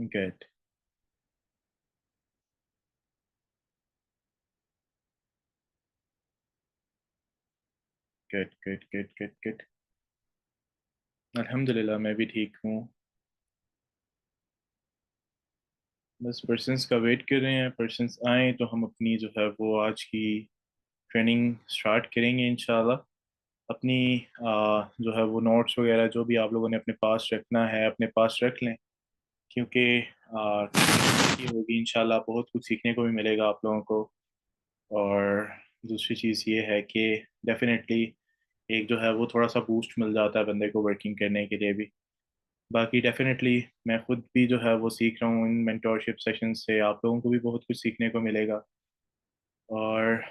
Good good good good good good. अल्हम्दुलिल्लाह मैं भी ठीक हूँ। बस पर्सन्स का वेट कर रहे हैं, पर्सन्स आए तो हम अपनी जो है वो आज की ट्रेनिंग स्टार्ट करेंगे इंशाल्लाह। अपनी जो है वो नोट्स वगैरह जो भी आप लोगों ने अपने पास रखना है अपने पास रख लें, क्योंकि की होगी इंशाल्लाह, बहुत कुछ सीखने को भी मिलेगा आप लोगों को। और दूसरी चीज़ ये है कि डेफिनेटली एक जो है वो थोड़ा सा बूस्ट मिल जाता है बंदे को वर्किंग करने के लिए भी। बाकी डेफिनेटली मैं खुद भी जो है वो सीख रहा हूँ इन मेंटोरशिप सेशन से, आप लोगों को भी बहुत कुछ सीखने को मिलेगा। और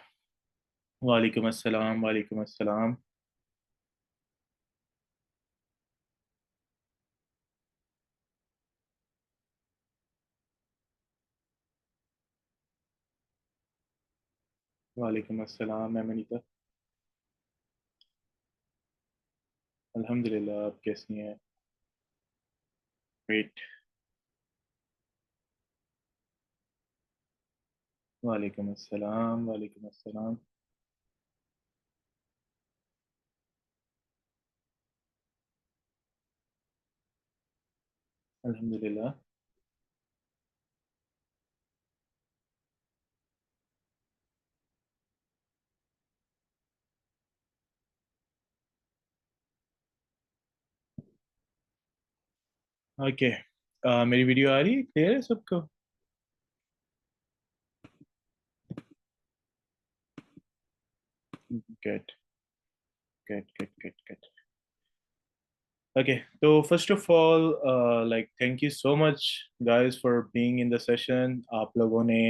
वालेकुम अस्सलाम, वालेकुम अस्सलाम। वालेकुम अस्सलाम मैम अनीता। अल्हम्दुलिल्लाह, आप कैसी हैं? ग्रेट। वालेकुम अस्सलाम, वालेकुम अस्सलाम। अल्हम्दुलिल्लाह। ओके। मेरी वीडियो आ रही है, क्लियर है सबको? Good good good good good. Okay, तो first of all like thank you so much guys for being in the session. आप लोगों ने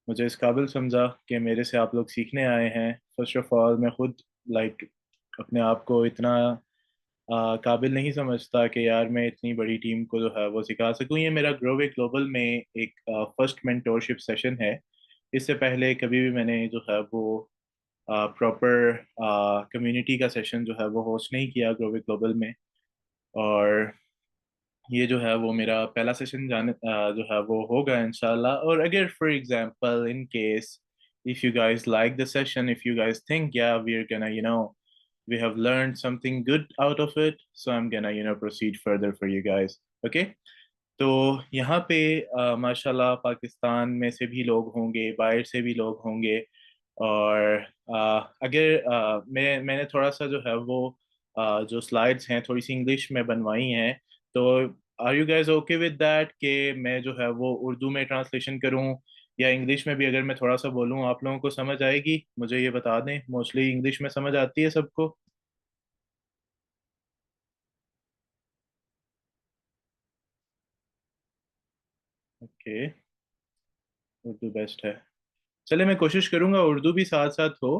मुझे इस काबिल समझा कि मेरे से आप लोग सीखने आए हैं। फर्स्ट ऑफ ऑल मैं खुद लाइक अपने आप को इतना काबिल नहीं समझता कि यार मैं इतनी बड़ी टीम को जो है वो सिखा सकूं। ये मेरा ग्रोवे ग्लोबल में एक फर्स्ट मेंटोरशिप सेशन है। इससे पहले कभी भी मैंने जो है वो प्रॉपर कम्युनिटी का सेशन जो है वो होस्ट नहीं किया ग्रोवे ग्लोबल में। और ये जो है वो मेरा पहला सेशन जो है वो होगा इंशाल्लाह। और अगर for example in case if you guys like the session, if you guys think yeah we're gonna we have learned something good out of it, so I'm gonna proceed further for you guys. Okay, तो यहाँ पे माशाल्लाह पाकिस्तान में से भी लोग होंगे, बाहर से भी लोग होंगे। और अगर मैंने थोड़ा सा जो है वो जो स्लाइड्स हैं थोड़ी सी इंग्लिश में बनवाई हैं, तो are you guys okay with that कि मैं जो है वो उर्दू में ट्रांसलेशन करूं या इंग्लिश में भी अगर मैं थोड़ा सा बोलूं आप लोगों को समझ आएगी? मुझे ये बता दें, मोस्टली इंग्लिश में समझ आती है सबको? ओके, उर्दू बेस्ट है। चले मैं कोशिश करूंगा उर्दू भी साथ साथ हो,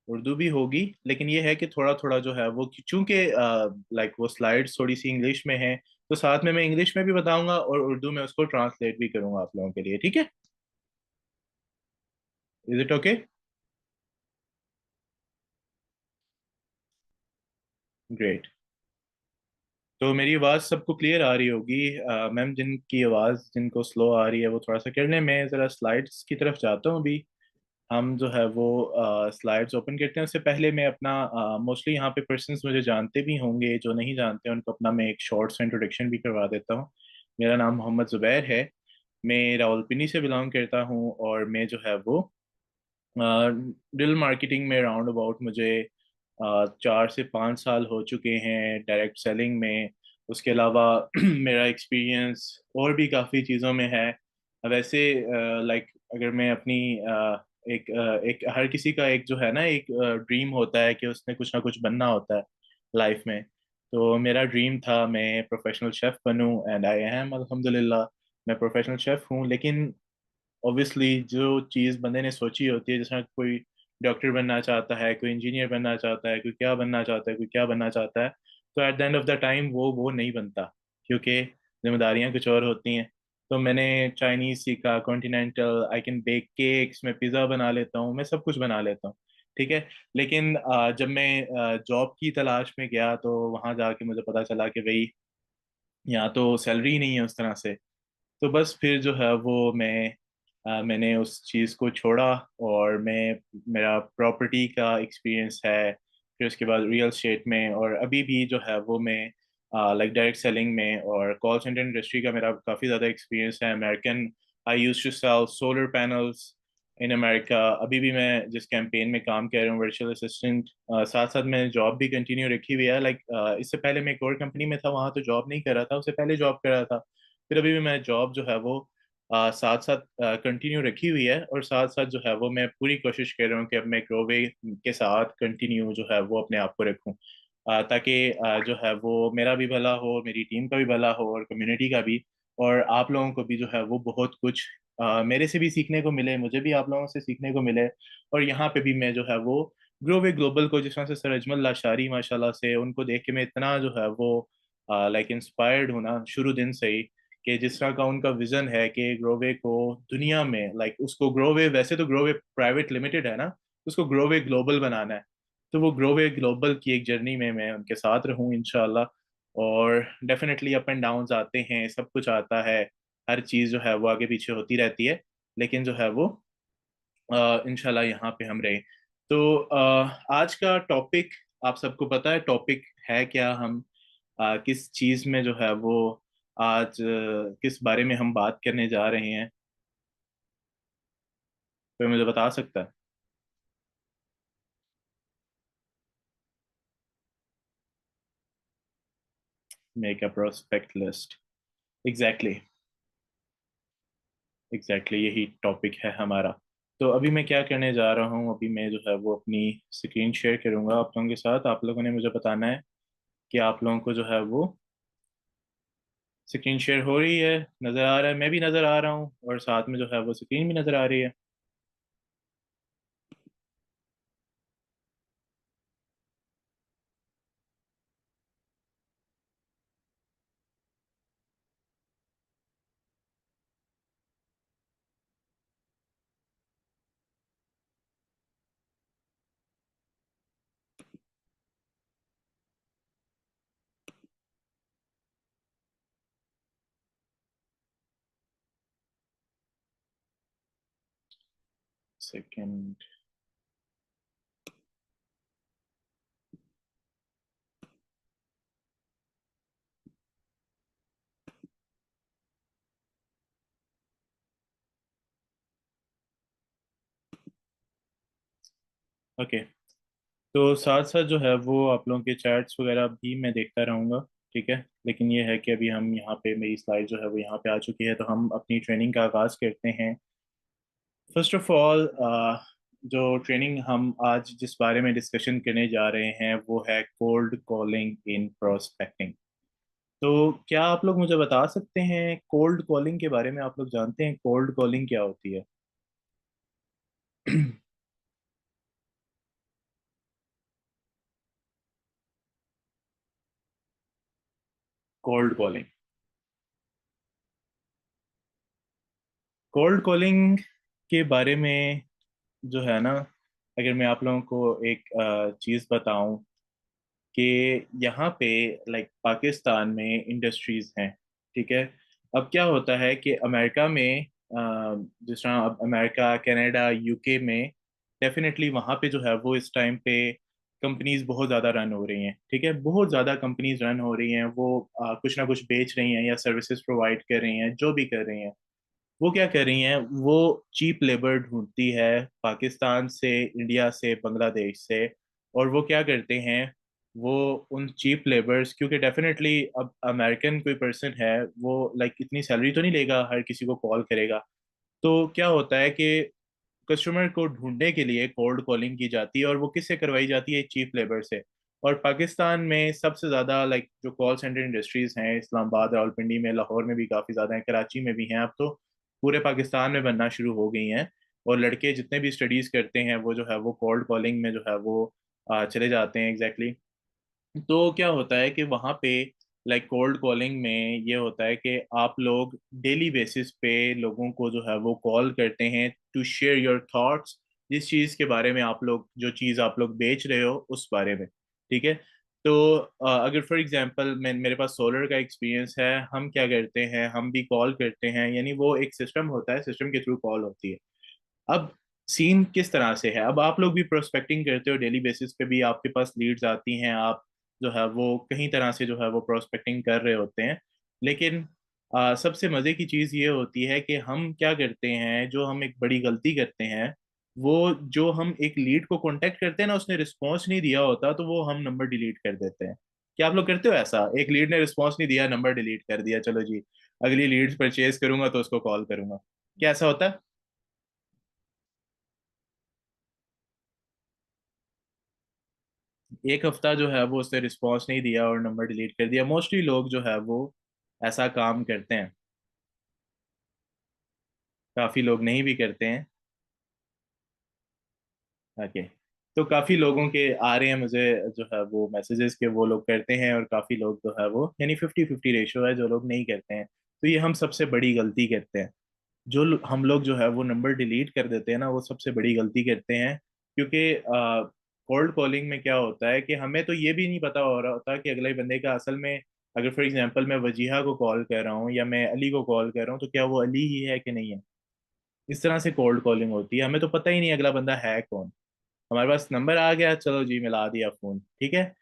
उर्दू भी होगी, लेकिन ये है कि थोड़ा थोड़ा जो है वो चूंकि लाइक वो स्लाइड्स थोड़ी सी इंग्लिश में है, तो साथ में मैं इंग्लिश में भी बताऊंगा और उर्दू में उसको ट्रांसलेट भी करूंगा आप लोगों के लिए। ठीक है? Is it okay? ग्रेट। तो मेरी आवाज़ सबको क्लियर आ रही होगी। मैम जिनकी आवाज़ जिनको स्लो आ रही है वो थोड़ा सा कर लें। मैं ज़रा स्लाइड्स की तरफ जाता हूँ अभी। हम जो है वो स्लाइड्स ओपन करते हैं। उससे पहले मैं अपना मोस्टली यहाँ पे पर्सन्स मुझे जानते भी होंगे, जो नहीं जानते उनको अपना मैं एक शॉर्ट सा इंट्रोडक्शन भी करवा देता हूँ। मेरा नाम मोहम्मद ज़ुबैर है। मैं रावलपिंडी से बिलोंग करता हूँ और मैं जो है वो डिजिटल मार्केटिंग में राउंड अबाउट मुझे 4 से 5 साल हो चुके हैं डायरेक्ट सेलिंग में। उसके अलावा मेरा एक्सपीरियंस और भी काफ़ी चीज़ों में है। वैसे लाइक अगर मैं अपनी एक हर किसी का एक जो है ना एक ड्रीम होता है कि उसने कुछ ना कुछ बनना होता है लाइफ में। तो मेरा ड्रीम था मैं प्रोफेशनल शेफ़ बनूं, एंड आई एम अल्हम्दुलिल्लाह। मैं प्रोफेशनल शेफ़ हूँ, लेकिन ऑब्वियसली जो चीज़ बंदे ने सोची होती है, जैसे कोई डॉक्टर बनना चाहता है, कोई इंजीनियर बनना चाहता है, कोई क्या बनना चाहता है, कोई क्या बनना चाहता है, तो at the end of the time वो नहीं बनता, क्योंकि जिम्मेदारियां कुछ और होती हैं। तो मैंने चाइनीज सीखा, continental, I can bake cakes, मैं पिज़्ज़ा बना लेता हूँ, मैं सब कुछ बना लेता हूँ। ठीक है। लेकिन जब मैं जॉब की तलाश में गया तो वहां जाके मुझे पता चला कि भाई यहाँ तो सैलरी नहीं है उस तरह से। तो बस फिर जो है वो मैंने उस चीज़ को छोड़ा, और मेरा प्रॉपर्टी का एक्सपीरियंस है, फिर उसके बाद रियल स्टेट में, और अभी भी जो है वो मैं लाइक डायरेक्ट सेलिंग में और कॉल सेंटर इंडस्ट्री का मेरा काफ़ी ज़्यादा एक्सपीरियंस है। American, I use to sell solar panels in America. अभी भी मैं जिस कैंपेन में काम कर रहा हूँ, वर्चुअल असिस्टेंट, साथ साथ मैंने जॉब भी कंटिन्यू रखी हुई है। लाइक इससे पहले मैं एक और कंपनी में था, वहाँ तो जॉब नहीं कर रहा था, उससे पहले जॉब कर रहा था। फिर अभी भी मैं जॉब जो है वो साथ साथ कंटिन्यू रखी हुई है, और साथ साथ जो है वो मैं पूरी कोशिश कर रहा हूँ कि अब मैं ग्रोवे के साथ कंटिन्यू जो है वो अपने आप को रखूँ, ताकि जो है वो मेरा भी भला हो, मेरी टीम का भी भला हो, और कम्युनिटी का भी, और आप लोगों को भी जो है वो बहुत कुछ मेरे से भी सीखने को मिले, मुझे भी आप लोगों से सीखने को मिले। और यहाँ पे भी मैं जो है वो ग्रोवे ग्लोबल को, जिस तरह से सर अजमल लाशारी माशाल्लाह से, उनको देख के मैं इतना जो है वो लाइक इंस्पायर्ड हूँ ना शुरू दिन से ही, कि जिस तरह का उनका विजन है कि ग्रोवे को दुनिया में, लाइक उसको ग्रोवे, वैसे तो ग्रोवे प्राइवेट लिमिटेड है ना, उसको ग्रोवे ग्लोबल बनाना है। तो वो ग्रोवे ग्लोबल की एक जर्नी में मैं उनके साथ रहूं इंशाल्लाह। और डेफिनेटली अप एंड डाउन्स आते हैं, सब कुछ आता है, हर चीज़ जो है वो आगे पीछे होती रहती है, लेकिन जो है वो इंशाल्लाह यहाँ पे हम रहे। तो आज का टॉपिक आप सबको पता है टॉपिक है क्या? हम किस चीज़ में जो है वो आज किस बारे में हम बात करने जा रहे हैं? कोई मुझे बता सकता है? Make a prospect list. Exactly, exactly यही टॉपिक है हमारा। तो अभी मैं क्या करने जा रहा हूँ, अभी मैं जो है वो अपनी स्क्रीन शेयर करूंगा आप लोगों के साथ। आप लोगों ने मुझे बताना है कि आप लोगों को जो है वो स्क्रीन शेयर हो रही है, नज़र आ रहा है, मैं भी नज़र आ रहा हूँ, और साथ में जो है वो स्क्रीन भी नज़र आ रही है। सेकंड। ओके। तो साथ साथ जो है वो आप लोगों के चैट्स वगैरह भी मैं देखता रहूँगा, ठीक है। लेकिन ये है कि अभी हम यहाँ पे, मेरी स्लाइड जो है वो यहाँ पे आ चुकी है, तो हम अपनी ट्रेनिंग का आगाज़ करते हैं। फर्स्ट ऑफ ऑल, जो ट्रेनिंग हम आज जिस बारे में डिस्कशन करने जा रहे हैं वो है कोल्ड कॉलिंग इन प्रोस्पेक्टिंग। तो क्या आप लोग मुझे बता सकते हैं कोल्ड कॉलिंग के बारे में? आप लोग जानते हैं कोल्ड कॉलिंग क्या होती है? कोल्ड कॉलिंग, कोल्ड कॉलिंग के बारे में जो है ना, अगर मैं आप लोगों को एक चीज़ बताऊं कि यहाँ पे, लाइक पाकिस्तान में इंडस्ट्रीज हैं, ठीक है। अब क्या होता है कि अमेरिका में जिस तरह अब अमेरिका, कनाडा, यूके में डेफिनेटली वहाँ पे जो है वो इस टाइम पे कंपनीज बहुत ज़्यादा रन हो रही हैं, ठीक है। बहुत ज़्यादा कंपनीज रन हो रही हैं, वो कुछ ना कुछ बेच रही हैं या सर्विसेज प्रोवाइड कर रही हैं, जो भी कर रही हैं। वो क्या कर रही हैं, वो चीप लेबर ढूंढती है पाकिस्तान से, इंडिया से, बांग्लादेश से। और वो क्या करते हैं, वो उन चीप लेबर्स, क्योंकि डेफिनेटली अब अमेरिकन कोई पर्सन है, वो लाइक इतनी सैलरी तो नहीं लेगा, हर किसी को कॉल करेगा। तो क्या होता है कि कस्टमर को ढूंढने के लिए कोल्ड कॉलिंग की जाती है, और वो किससे करवाई जाती है? चीप लेबर से। और पाकिस्तान में सबसे ज्यादा लाइक जो कॉल सेंटर इंडस्ट्रीज हैं, इस्लामाबाद, रावलपिंडी में, लाहौर में भी काफी ज्यादा हैं, कराची में भी हैं, अब तो पूरे पाकिस्तान में बनना शुरू हो गई हैं। और लड़के जितने भी स्टडीज करते हैं वो जो है वो कोल्ड कॉलिंग में जो है वो चले जाते हैं, एग्जैक्टली exactly। तो क्या होता है कि वहाँ पे लाइक कोल्ड कॉलिंग में ये होता है कि आप लोग डेली बेसिस पे लोगों को जो है वो कॉल करते हैं टू शेयर योर थॉट्स, जिस चीज़ के बारे में आप लोग, जो चीज़ आप लोग बेच रहे हो उस बारे में, ठीक है। तो अगर फॉर एग्जांपल मैं मेरे पास सोलर का एक्सपीरियंस है, हम क्या करते हैं, हम भी कॉल करते हैं, यानी वो एक सिस्टम होता है, सिस्टम के थ्रू कॉल होती है। अब सीन किस तरह से है, अब आप लोग भी प्रोस्पेक्टिंग करते हो, डेली बेसिस पे भी आपके पास लीड्स आती हैं, आप जो है वो कहीं तरह से जो है वो प्रोस्पेक्टिंग कर रहे होते हैं। लेकिन सबसे मजे की चीज ये होती है कि हम क्या करते हैं, जो हम एक बड़ी गलती करते हैं, वो जो हम एक लीड को कांटेक्ट करते हैं ना, उसने रिस्पॉन्स नहीं दिया होता तो वो हम नंबर डिलीट कर देते हैं। क्या आप लोग करते हो ऐसा? एक लीड ने रिस्पॉन्स नहीं दिया, नंबर डिलीट कर दिया, चलो जी अगली लीड्स परचेज करूंगा तो उसको कॉल करूंगा। क्या ऐसा होता है? एक हफ्ता जो है वो उसने रिस्पॉन्स नहीं दिया और नंबर डिलीट कर दिया। मोस्टली लोग जो है वो ऐसा काम करते हैं, काफी लोग नहीं भी करते हैं। ओके। तो काफी लोगों के आ रहे हैं मुझे जो है वो मैसेजेस के, वो लोग करते हैं, और काफी लोग जो है वो, यानी 50-50 रेशियो है जो लोग नहीं करते हैं। तो ये हम सबसे बड़ी गलती करते हैं। हम लोग जो है वो नंबर डिलीट कर देते हैं ना, वो सबसे बड़ी गलती करते हैं। क्योंकि कोल्ड कॉलिंग में क्या होता है कि हमें तो ये भी नहीं पता हो रहा होता कि अगले बंदे का असल में, अगर फॉर एग्जांपल मैं वजीहा को कॉल कर रहा हूँ या मैं अली को कॉल कर रहा हूँ, तो क्या वो अली ही है कि नहीं है। इस तरह से कोल्ड कॉलिंग होती है, हमें तो पता ही नहीं अगला बंदा है कौन। हमारे पास नंबर आ गया, चलो जी मिला दिया फोन, ठीक है।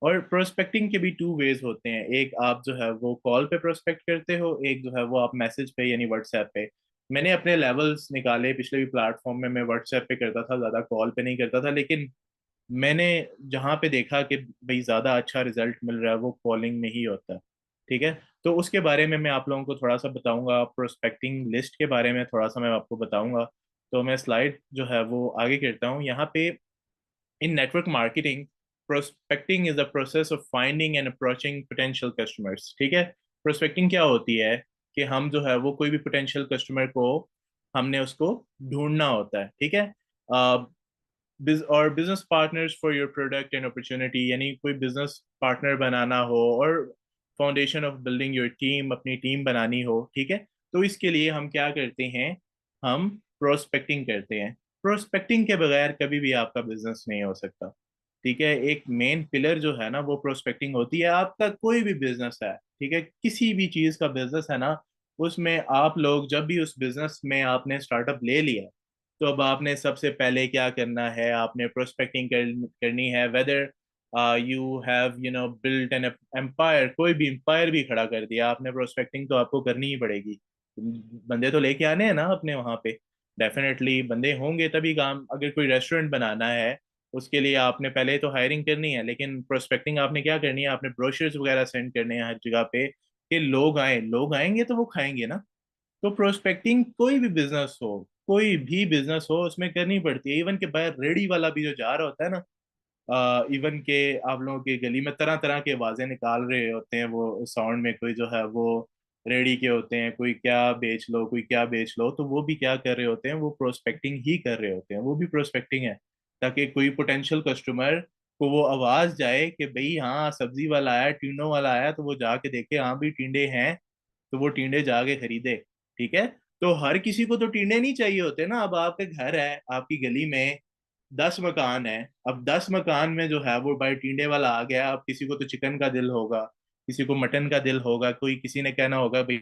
और प्रोस्पेक्टिंग के भी टू वेज होते हैं, एक आप जो है वो कॉल पे प्रोस्पेक्ट करते हो, एक जो है वो आप मैसेज पे यानी व्हाट्सएप पे। मैंने अपने लेवल्स निकाले, पिछले भी प्लेटफॉर्म में मैं व्हाट्सएप पे करता था, ज्यादा कॉल पे नहीं करता था, लेकिन मैंने जहाँ पे देखा कि भाई ज्यादा अच्छा रिजल्ट मिल रहा है वो कॉलिंग में ही होता है। ठीक है। तो उसके बारे में मैं आप लोगों को थोड़ा सा बताऊंगा, प्रोस्पेक्टिंग लिस्ट के बारे में थोड़ा सा मैं आपको बताऊंगा। तो मैं स्लाइड जो है वो आगे करता हूँ यहाँ पे। In network marketing, prospecting is the process of finding and approaching potential customers। ठीक है। prospecting क्या होती है कि हम जो है वो कोई भी potential customer को, हमने उसको ढूंढना होता है, ठीक है। और business partners for your product and opportunity, यानी कोई बिजनेस पार्टनर बनाना हो, और foundation of building your team, अपनी टीम बनानी हो, ठीक है। तो इसके लिए हम क्या करते हैं, हम प्रोस्पेक्टिंग करते हैं। प्रोस्पेक्टिंग के बगैर कभी भी आपका बिजनेस नहीं हो सकता। ठीक है। एक मेन पिलर जो है ना वो प्रोस्पेक्टिंग होती है। आपका कोई भी बिजनेस है, ठीक है, किसी भी चीज का बिजनेस है ना, उसमें आप लोग जब भी उस बिजनेस में आपने स्टार्टअप ले लिया, तो अब आपने सबसे पहले क्या करना है, आपने प्रोस्पेक्टिंग करनी है। Whether you have built an empire, कोई भी एम्पायर भी खड़ा कर दिया आपने, प्रोस्पेक्टिंग तो आपको करनी ही पड़ेगी। बंदे तो लेके आने हैं ना अपने वहां पे, डेफिनेटली बंदे होंगे तभी काम। अगर कोई रेस्टोरेंट बनाना है, उसके लिए आपने पहले तो हायरिंग करनी है, लेकिन प्रोस्पेक्टिंग आपने क्या करनी है, आपने ब्रोशर्स वगैरह सेंड करने हैं हर जगह पे कि लोग आए, लोग आएंगे तो वो खाएंगे ना। तो प्रोस्पेक्टिंग कोई भी बिजनेस हो, कोई भी बिजनेस हो, उसमें करनी पड़ती है। इवन के बाहर रेडी वाला भी जो जा रहा होता है ना, इवन के आप लोगों की गली में तरह तरह के आवाजें निकाल रहे होते हैं वो साउंड में, कोई जो है वो रेडी के होते हैं, कोई क्या बेच लो, कोई क्या बेच लो, तो वो भी क्या कर रहे होते हैं, वो प्रोस्पेक्टिंग ही कर रहे होते हैं, वो भी प्रोस्पेक्टिंग है। ताकि कोई पोटेंशियल कस्टमर को वो आवाज जाए कि भाई हाँ सब्जी वाला आया, टींडों वाला आया, तो वो जाके देखे हाँ भी टींडे हैं, तो वो टींडे जाके खरीदे। ठीक है। तो हर किसी को तो टींडे नहीं चाहिए होते ना। अब आपके घर है, आपकी गली में 10 मकान है, अब 10 मकान में जो है वो भाई टींडे वाला आ गया, अब किसी को तो चिकन का दिल होगा, किसी को मटन का दिल होगा, कोई किसी ने कहना होगा भाई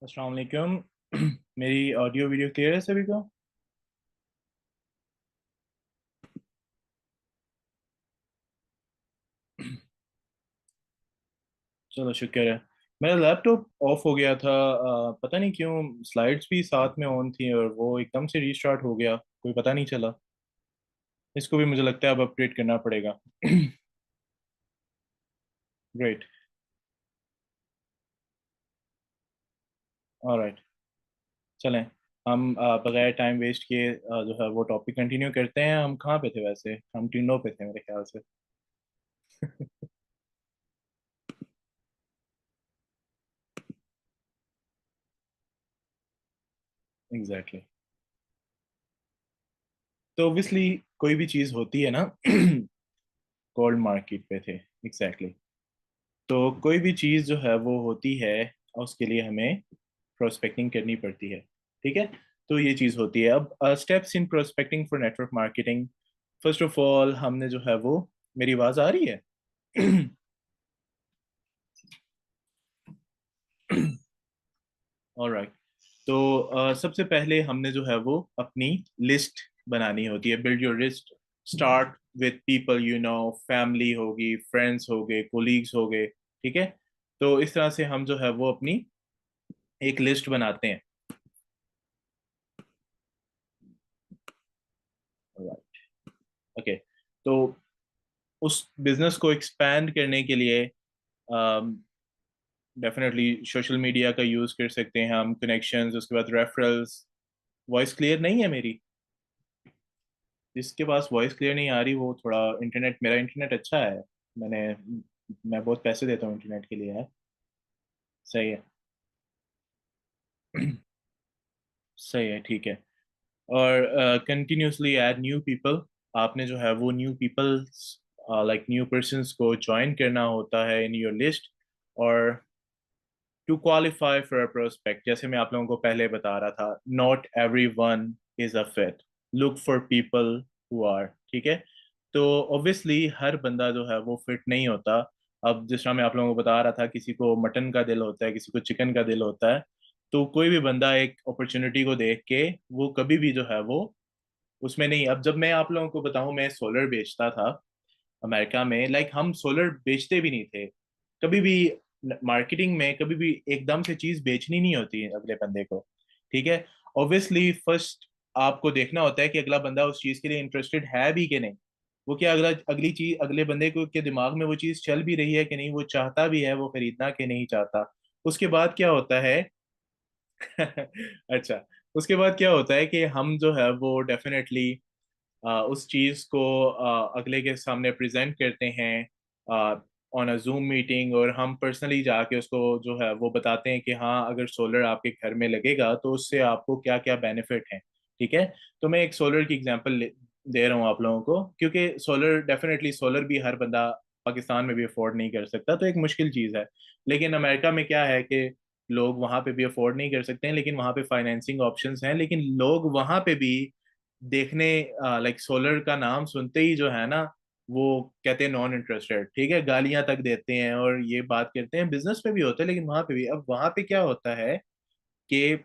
अस्सलाम वालेकुम। मेरी ऑडियो वीडियो क्लियर है सभी को? चलो शुक्र है। मेरा लैपटॉप ऑफ हो गया था, पता नहीं क्यों स्लाइड्स भी साथ में ऑन थी और वो एकदम से रीस्टार्ट हो गया, कोई पता नहीं चला। इसको भी मुझे लगता है अब अपडेट करना पड़ेगा। ग्रेट। ऑलराइट, चलें। हम बगैर टाइम वेस्ट किए जो है वो टॉपिक कंटिन्यू करते हैं। हम कहाँ पे थे वैसे? हम टिंडो पे थे मेरे ख्याल से। Exactly exactly. तो ऑब्वियसली कोई भी चीज़ होती है ना। गोल्ड मार्केट पे थे, एग्जैक्टली exactly. तो कोई भी चीज़ जो है वो होती है, उसके लिए हमें प्रोस्पेक्टिंग करनी पड़ती है। ठीक है, तो ये चीज़ होती है। अब steps in prospecting for network marketing. First of all हमने जो है वो, मेरी आवाज़ आ रही है? ऑलराइट। तो सबसे पहले हमने जो है वो अपनी लिस्ट बनानी होती है। Build your list. Start with people you know, family होगी, फ्रेंड्स हो गए, कोलीग्स हो गए। ठीक है, तो इस तरह से हम जो है वो अपनी एक लिस्ट बनाते हैं। ओके, तो उस बिजनेस को एक्सपैंड करने के लिए डेफिनेटली सोशल मीडिया का यूज कर सकते हैं हम, कनेक्शंस, उसके बाद रेफरल्स। वॉइस क्लियर नहीं है मेरी? जिसके पास वॉइस क्लियर नहीं आ रही वो थोड़ा इंटरनेट, मेरा इंटरनेट अच्छा है। मैंने मैं बहुत पैसे देता हूँ इंटरनेट के लिए है। सही है। सही है, ठीक है। और कंटिन्यूसली ऐड न्यू पीपल। आपने जो है वो new peoples, like new persons को ज्वाइन करना होता है इन योर लिस्ट। और to qualify for a prospect, जैसे मैं आप लोगों को पहले बता रहा था, not everyone is a fit. Look for people who are. ठीक है, तो ऑब्वियसली हर बंदा जो है वो फिट नहीं होता। अब जिस तरह मैं आप लोगों को बता रहा था, किसी को मटन का दिल होता है, किसी को चिकन का दिल होता है। तो कोई भी बंदा एक अपॉर्चुनिटी को देख के वो कभी भी जो है वो उसमें नहीं। अब जब मैं आप लोगों को बताऊं, मैं सोलर बेचता था अमेरिका में। लाइक हम सोलर बेचते भी नहीं थे कभी भी। मार्केटिंग में कभी भी एकदम से चीज बेचनी नहीं होती अगले बंदे को। ठीक है, ऑब्वियसली फर्स्ट आपको देखना होता है कि अगला बंदा उस चीज के लिए इंटरेस्टेड है भी कि नहीं। वो क्या अगला अगली चीज अगले बंदे को के दिमाग में वो चीज चल भी रही है कि नहीं, वो चाहता भी है वो खरीदना कि नहीं चाहता। उसके बाद क्या होता है? अच्छा, उसके बाद क्या होता है कि हम जो है वो डेफिनेटली उस चीज को अगले के सामने प्रेजेंट करते हैं ऑन अ जूम मीटिंग, और हम पर्सनली जाके उसको जो है वो बताते हैं कि हाँ, अगर सोलर आपके घर में लगेगा तो उससे आपको क्या क्या बेनिफिट हैं। ठीक है, तो मैं एक सोलर की एग्जांपल दे रहा हूँ आप लोगों को, क्योंकि सोलर डेफिनेटली सोलर भी हर बंदा पाकिस्तान में भी अफोर्ड नहीं कर सकता, तो एक मुश्किल चीज़ है। लेकिन अमेरिका में क्या है कि लोग वहां पे भी अफोर्ड नहीं कर सकते हैं, लेकिन वहां पे फाइनेंसिंग ऑप्शंस हैं। लेकिन लोग वहां पे भी देखने, लाइक सोलर का नाम सुनते ही जो है ना, वो कहते हैं नॉन इंटरेस्टेड। ठीक है, गालियां तक देते हैं और ये बात करते हैं। बिजनेस में भी होता है लेकिन वहां पे भी। अब वहां पे क्या होता है कि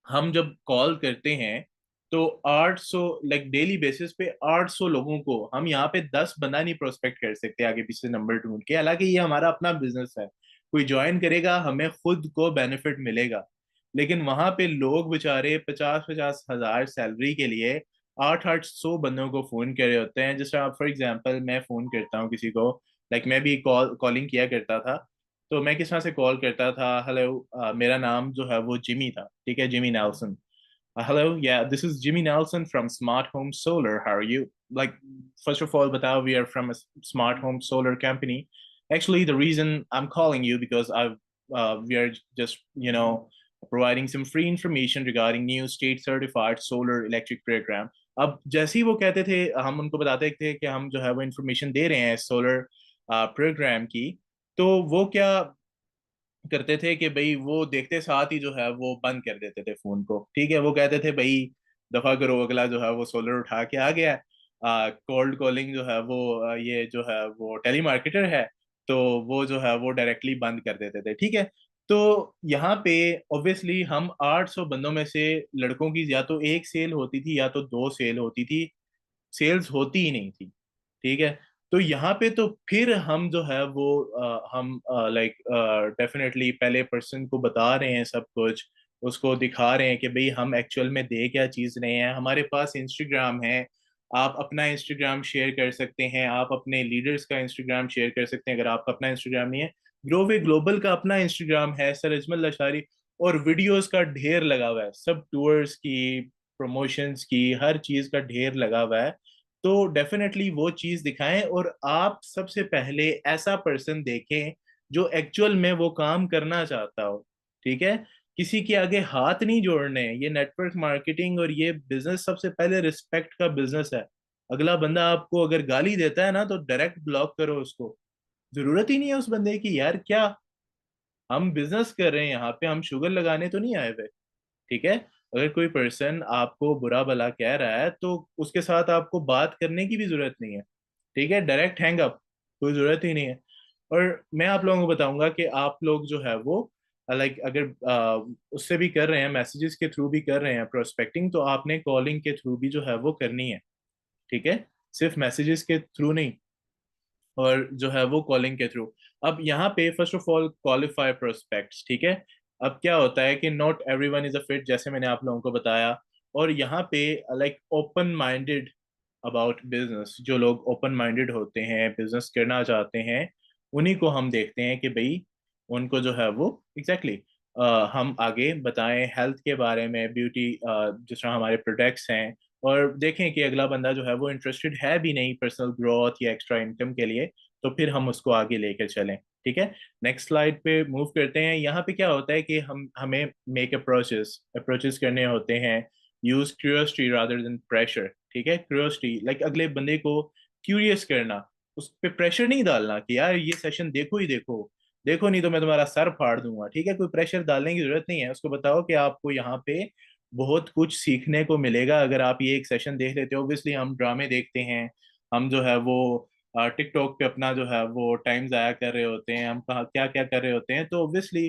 हम जब कॉल करते हैं तो 800, लाइक डेली बेसिस पे 800 लोगों को हम यहाँ पे 10 बंदा नहीं प्रोस्पेक्ट कर सकते आगे पीछे नंबर ढूंढ के। हालांकि ये हमारा अपना बिजनेस है, कोई ज्वाइन करेगा हमें खुद को बेनिफिट मिलेगा। लेकिन वहां पे लोग बेचारे 50-50 हजार सैलरी के लिए 800 बंदों को फोन कर रहे होते हैं। जैसे फॉर एग्जाम्पल मैं फोन करता हूँ किसी को, लाइक मैं भी कॉलिंग किया करता था। तो मैं किस तरह से कॉल करता था, हेलो, मेरा नाम जो है वो जिमी था। ठीक है, Jimmy Nelson. Hello, yeah, this is Jimmy Nelson from Smart Home Solar. How are you? Like, first of all, Batao, we are from a smart home solar company. Actually, the reason I'm calling you because we are just, providing some free information regarding new state certified solar electric program. अब जैसे ही वो कहते थे, हम उनको बताते थे कि हम जो है वो इंफॉर्मेशन दे रहे हैं सोलर प्रोग्राम की। तो वो क्या करते थे कि भाई वो देखते साथ ही जो है वो बंद कर देते थे फोन को। ठीक है, वो कहते थे भाई दफा करो, अगला जो है वो सोलर उठा के आ गया। कोल्ड कॉलिंग जो है वो ये जो है वो टेली मार्केटर है, तो वो जो है वो डायरेक्टली बंद कर देते थे। ठीक है, तो यहाँ पे ऑब्वियसली हम 800 बंदों में से लड़कों की या तो एक सेल होती थी या तो दो सेल होती थी, सेल्स होती ही नहीं थी। ठीक है। तो यहाँ पे तो फिर हम जो है वो हम लाइक डेफिनेटली पहले पर्सन को बता रहे हैं सब कुछ, उसको दिखा रहे हैं कि भाई हम एक्चुअल में दे क्या चीज रहे हैं। हमारे पास इंस्टाग्राम है, आप अपना इंस्टाग्राम शेयर कर सकते हैं, आप अपने लीडर्स का इंस्टाग्राम शेयर कर सकते हैं अगर आपका अपना इंस्टाग्राम नहीं है। ग्रोवे ग्लोबल का अपना इंस्टाग्राम है, सर अजमल लशारी, और वीडियोस का ढेर लगा हुआ है, सब टूर्स की, प्रमोशंस की, हर चीज का ढेर लगा हुआ है। तो डेफिनेटली वो चीज दिखाएं, और आप सबसे पहले ऐसा पर्सन देखें जो एक्चुअल में वो काम करना चाहता हो। ठीक है। किसी के आगे हाथ नहीं जोड़ने हैं। ये नेटवर्क मार्केटिंग और ये बिजनेस सबसे पहले रिस्पेक्ट का बिजनेस है। अगला बंदा आपको अगर गाली देता है ना तो डायरेक्ट ब्लॉक करो उसको। जरूरत ही नहीं है उस बंदे की, यार क्या, हम बिजनेस कर रहे हैं यहाँ पे, हम शुगर लगाने तो नहीं आए हुए। ठीक है। अगर कोई पर्सन आपको बुरा भला कह रहा है तो उसके साथ आपको बात करने की भी जरूरत नहीं है। ठीक है, डायरेक्ट हैंग अप, कोई जरूरत ही नहीं है। और मैं आप लोगों को बताऊंगा कि आप लोग जो है वो लाइक अगर उससे भी कर रहे हैं, मैसेजेस के थ्रू भी कर रहे हैं प्रोस्पेक्टिंग, तो आपने कॉलिंग के थ्रू भी जो है वो करनी है। ठीक है, सिर्फ मैसेजेस के थ्रू नहीं, और जो है वो कॉलिंग के थ्रू। अब यहाँ पे first of all qualify prospects. ठीक है। अब क्या होता है कि not everyone is a fit, जैसे मैंने आप लोगों को बताया। और यहाँ पे like open minded about business, जो लोग ओपन माइंडेड होते हैं, बिजनेस करना चाहते हैं, उन्हीं को हम देखते हैं कि भाई उनको जो है वो एग्जैक्टली हम आगे बताएं हेल्थ के बारे में, ब्यूटी, जिस तरह हमारे प्रोडक्ट्स हैं। और देखें कि अगला बंदा जो है वो इंटरेस्टेड है भी नहीं पर्सनल ग्रोथ या एक्स्ट्रा इनकम के लिए, तो फिर हम उसको आगे लेकर चलें। ठीक है। नेक्स्ट स्लाइड पे मूव करते हैं। यहाँ पे क्या होता है कि हम हमें मेक अप्रोचेस अप्रोचेस करने होते हैं। Use curiosity rather than pressure. ठीक है, क्यूरियोसिटी लाइक अगले बंदे को क्यूरियस करना, उस पर प्रेशर नहीं डालना कि यार ये सेशन देखो ही देखो, देखो नहीं तो मैं तुम्हारा सर फाड़ दूंगा। ठीक है, कोई प्रेशर डालने की जरूरत नहीं है। उसको बताओ कि आपको यहाँ पे बहुत कुछ सीखने को मिलेगा अगर आप ये एक सेशन देख लेते हो। ऑब्वियसली हम ड्रामे देखते हैं, हम जो है वो टिकटॉक पे अपना जो है वो टाइम जाया कर रहे होते हैं, हम कहाँ क्या क्या कर रहे होते हैं। तो ऑब्वियसली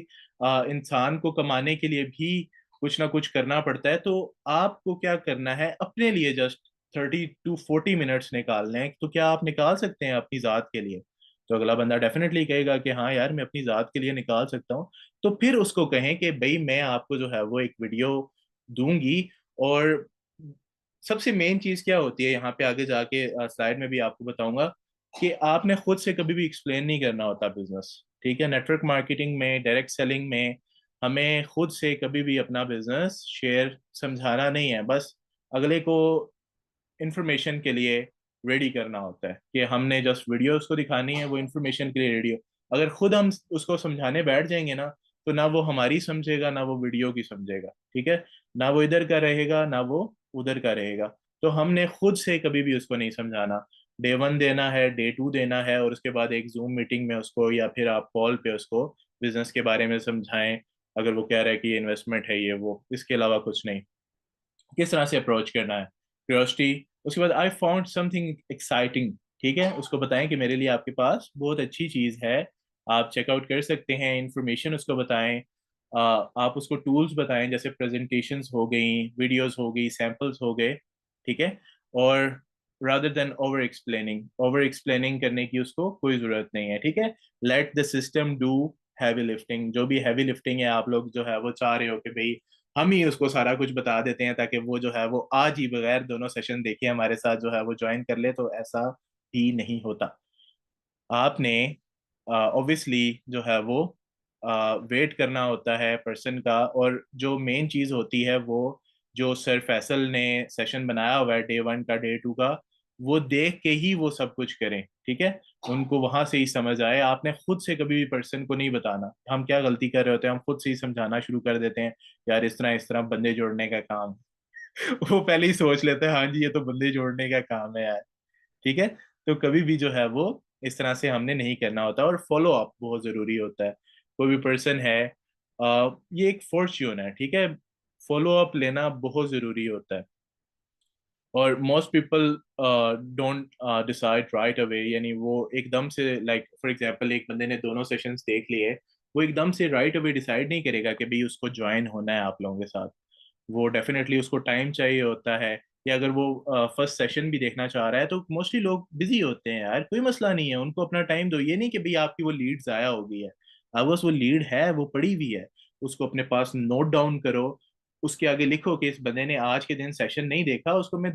इंसान को कमाने के लिए भी कुछ ना कुछ करना पड़ता है। तो आपको क्या करना है, अपने लिए जस्ट 30 to 40 मिनट्स निकालने हैं। तो क्या आप निकाल सकते हैं अपनी ज़ात के लिए? तो अगला बंदा डेफिनेटली कहेगा कि हाँ यार मैं अपनी ज़ात के लिए निकाल सकता हूँ। तो फिर उसको कहें कि भाई मैं आपको जो है वो एक वीडियो दूंगी। और सबसे मेन चीज क्या होती है यहाँ पे, आगे जाके स्लाइड में भी आपको बताऊंगा, कि आपने खुद से कभी भी एक्सप्लेन नहीं करना होता बिजनेस। ठीक है, नेटवर्क मार्केटिंग में, डायरेक्ट सेलिंग में हमें खुद से कभी भी अपना बिजनेस शेयर समझाना नहीं है। बस अगले को इंफॉर्मेशन के लिए रेडी करना होता है कि हमने जस्ट वीडियो उसको दिखानी है, वो इंफॉर्मेशन के लिए रेडी हो। अगर खुद हम उसको समझाने बैठ जाएंगे ना, तो ना वो हमारी समझेगा ना वो वीडियो की समझेगा। ठीक है, ना वो इधर का रहेगा ना वो उधर का रहेगा। तो हमने खुद से कभी भी उसको नहीं समझाना। डे 1 देना है, डे 2 देना है, और उसके बाद एक जूम मीटिंग में उसको, या फिर आप कॉल पे उसको बिजनेस के बारे में समझाएं। अगर वो कह रहा है कि ये इन्वेस्टमेंट है ये वो, इसके अलावा कुछ नहीं। किस तरह से अप्रोच करना है, क्यूरियोसिटी। उसके बाद आई फाउंड समथिंग एक्साइटिंग। ठीक है, उसको बताएं कि मेरे लिए आपके पास बहुत अच्छी चीज है, आप चेकआउट कर सकते हैं। इंफॉर्मेशन उसको बताएं। आप उसको टूल्स बताएं, जैसे प्रेजेंटेशंस हो गई, वीडियोस हो गई, सैंपल्स हो गए। ठीक है। और रादर देन ओवर एक्सप्लेनिंग करने की उसको कोई जरूरत नहीं है। ठीक है। Let the system do heavy lifting. जो भी हैवी लिफ्टिंग है, आप लोग जो है वो चाह रहे हो कि भाई हम ही उसको सारा कुछ बता देते हैं ताकि वो जो है वो आज ही बगैर दोनों सेशन देखे हमारे साथ जो है वो ज्वाइन कर ले, तो ऐसा ही नहीं होता। आपने ऑब्वियसली जो है वो वेट करना होता है पर्सन का। और जो मेन चीज होती है वो, जो सर फैसल ने सेशन बनाया हुआ है डे 1 का, डे 2 का, वो देख के ही वो सब कुछ करें। ठीक है, उनको वहां से ही समझ आए। आपने खुद से कभी भी पर्सन को नहीं बताना। हम क्या गलती कर रहे होते हैं, हम खुद से ही समझाना शुरू कर देते हैं, यार इस तरह बंदे जोड़ने का काम है। वो पहले ही सोच लेते हैं हाँ जी ये तो बंदे जोड़ने का काम है यार। ठीक है। तो कभी भी जो है वो इस तरह से हमने नहीं करना होता। और फॉलो अप बहुत जरूरी होता है। कोई भी पर्सन है, ये एक फॉर्च्यून है। ठीक है, फॉलो अप लेना बहुत जरूरी होता है। और most people don't decide right away, यानी वो एकदम से, लाइक फॉर एग्जांपल एक बंदे ने दोनों सेशंस देख लिए, वो एकदम से राइट अवे डिसाइड नहीं करेगा कि भाई उसको ज्वाइन होना है आप लोगों के साथ। वो डेफिनेटली उसको टाइम चाहिए होता है। या अगर वो फर्स्ट सेशन भी देखना चाह रहा है तो मोस्टली लोग बिजी होते हैं यार, कोई मसला नहीं है, उनको अपना टाइम दो। ये नहीं कि भाई आपकी वो लीड जाया हो गई है। अब बस वो लीड है, वो पड़ी हुई है, उसको अपने पास नोट डाउन करो। उसके आगे लिखो कि इस बंदे ने आज के दिन सेशन नहीं देखा, उसको मैं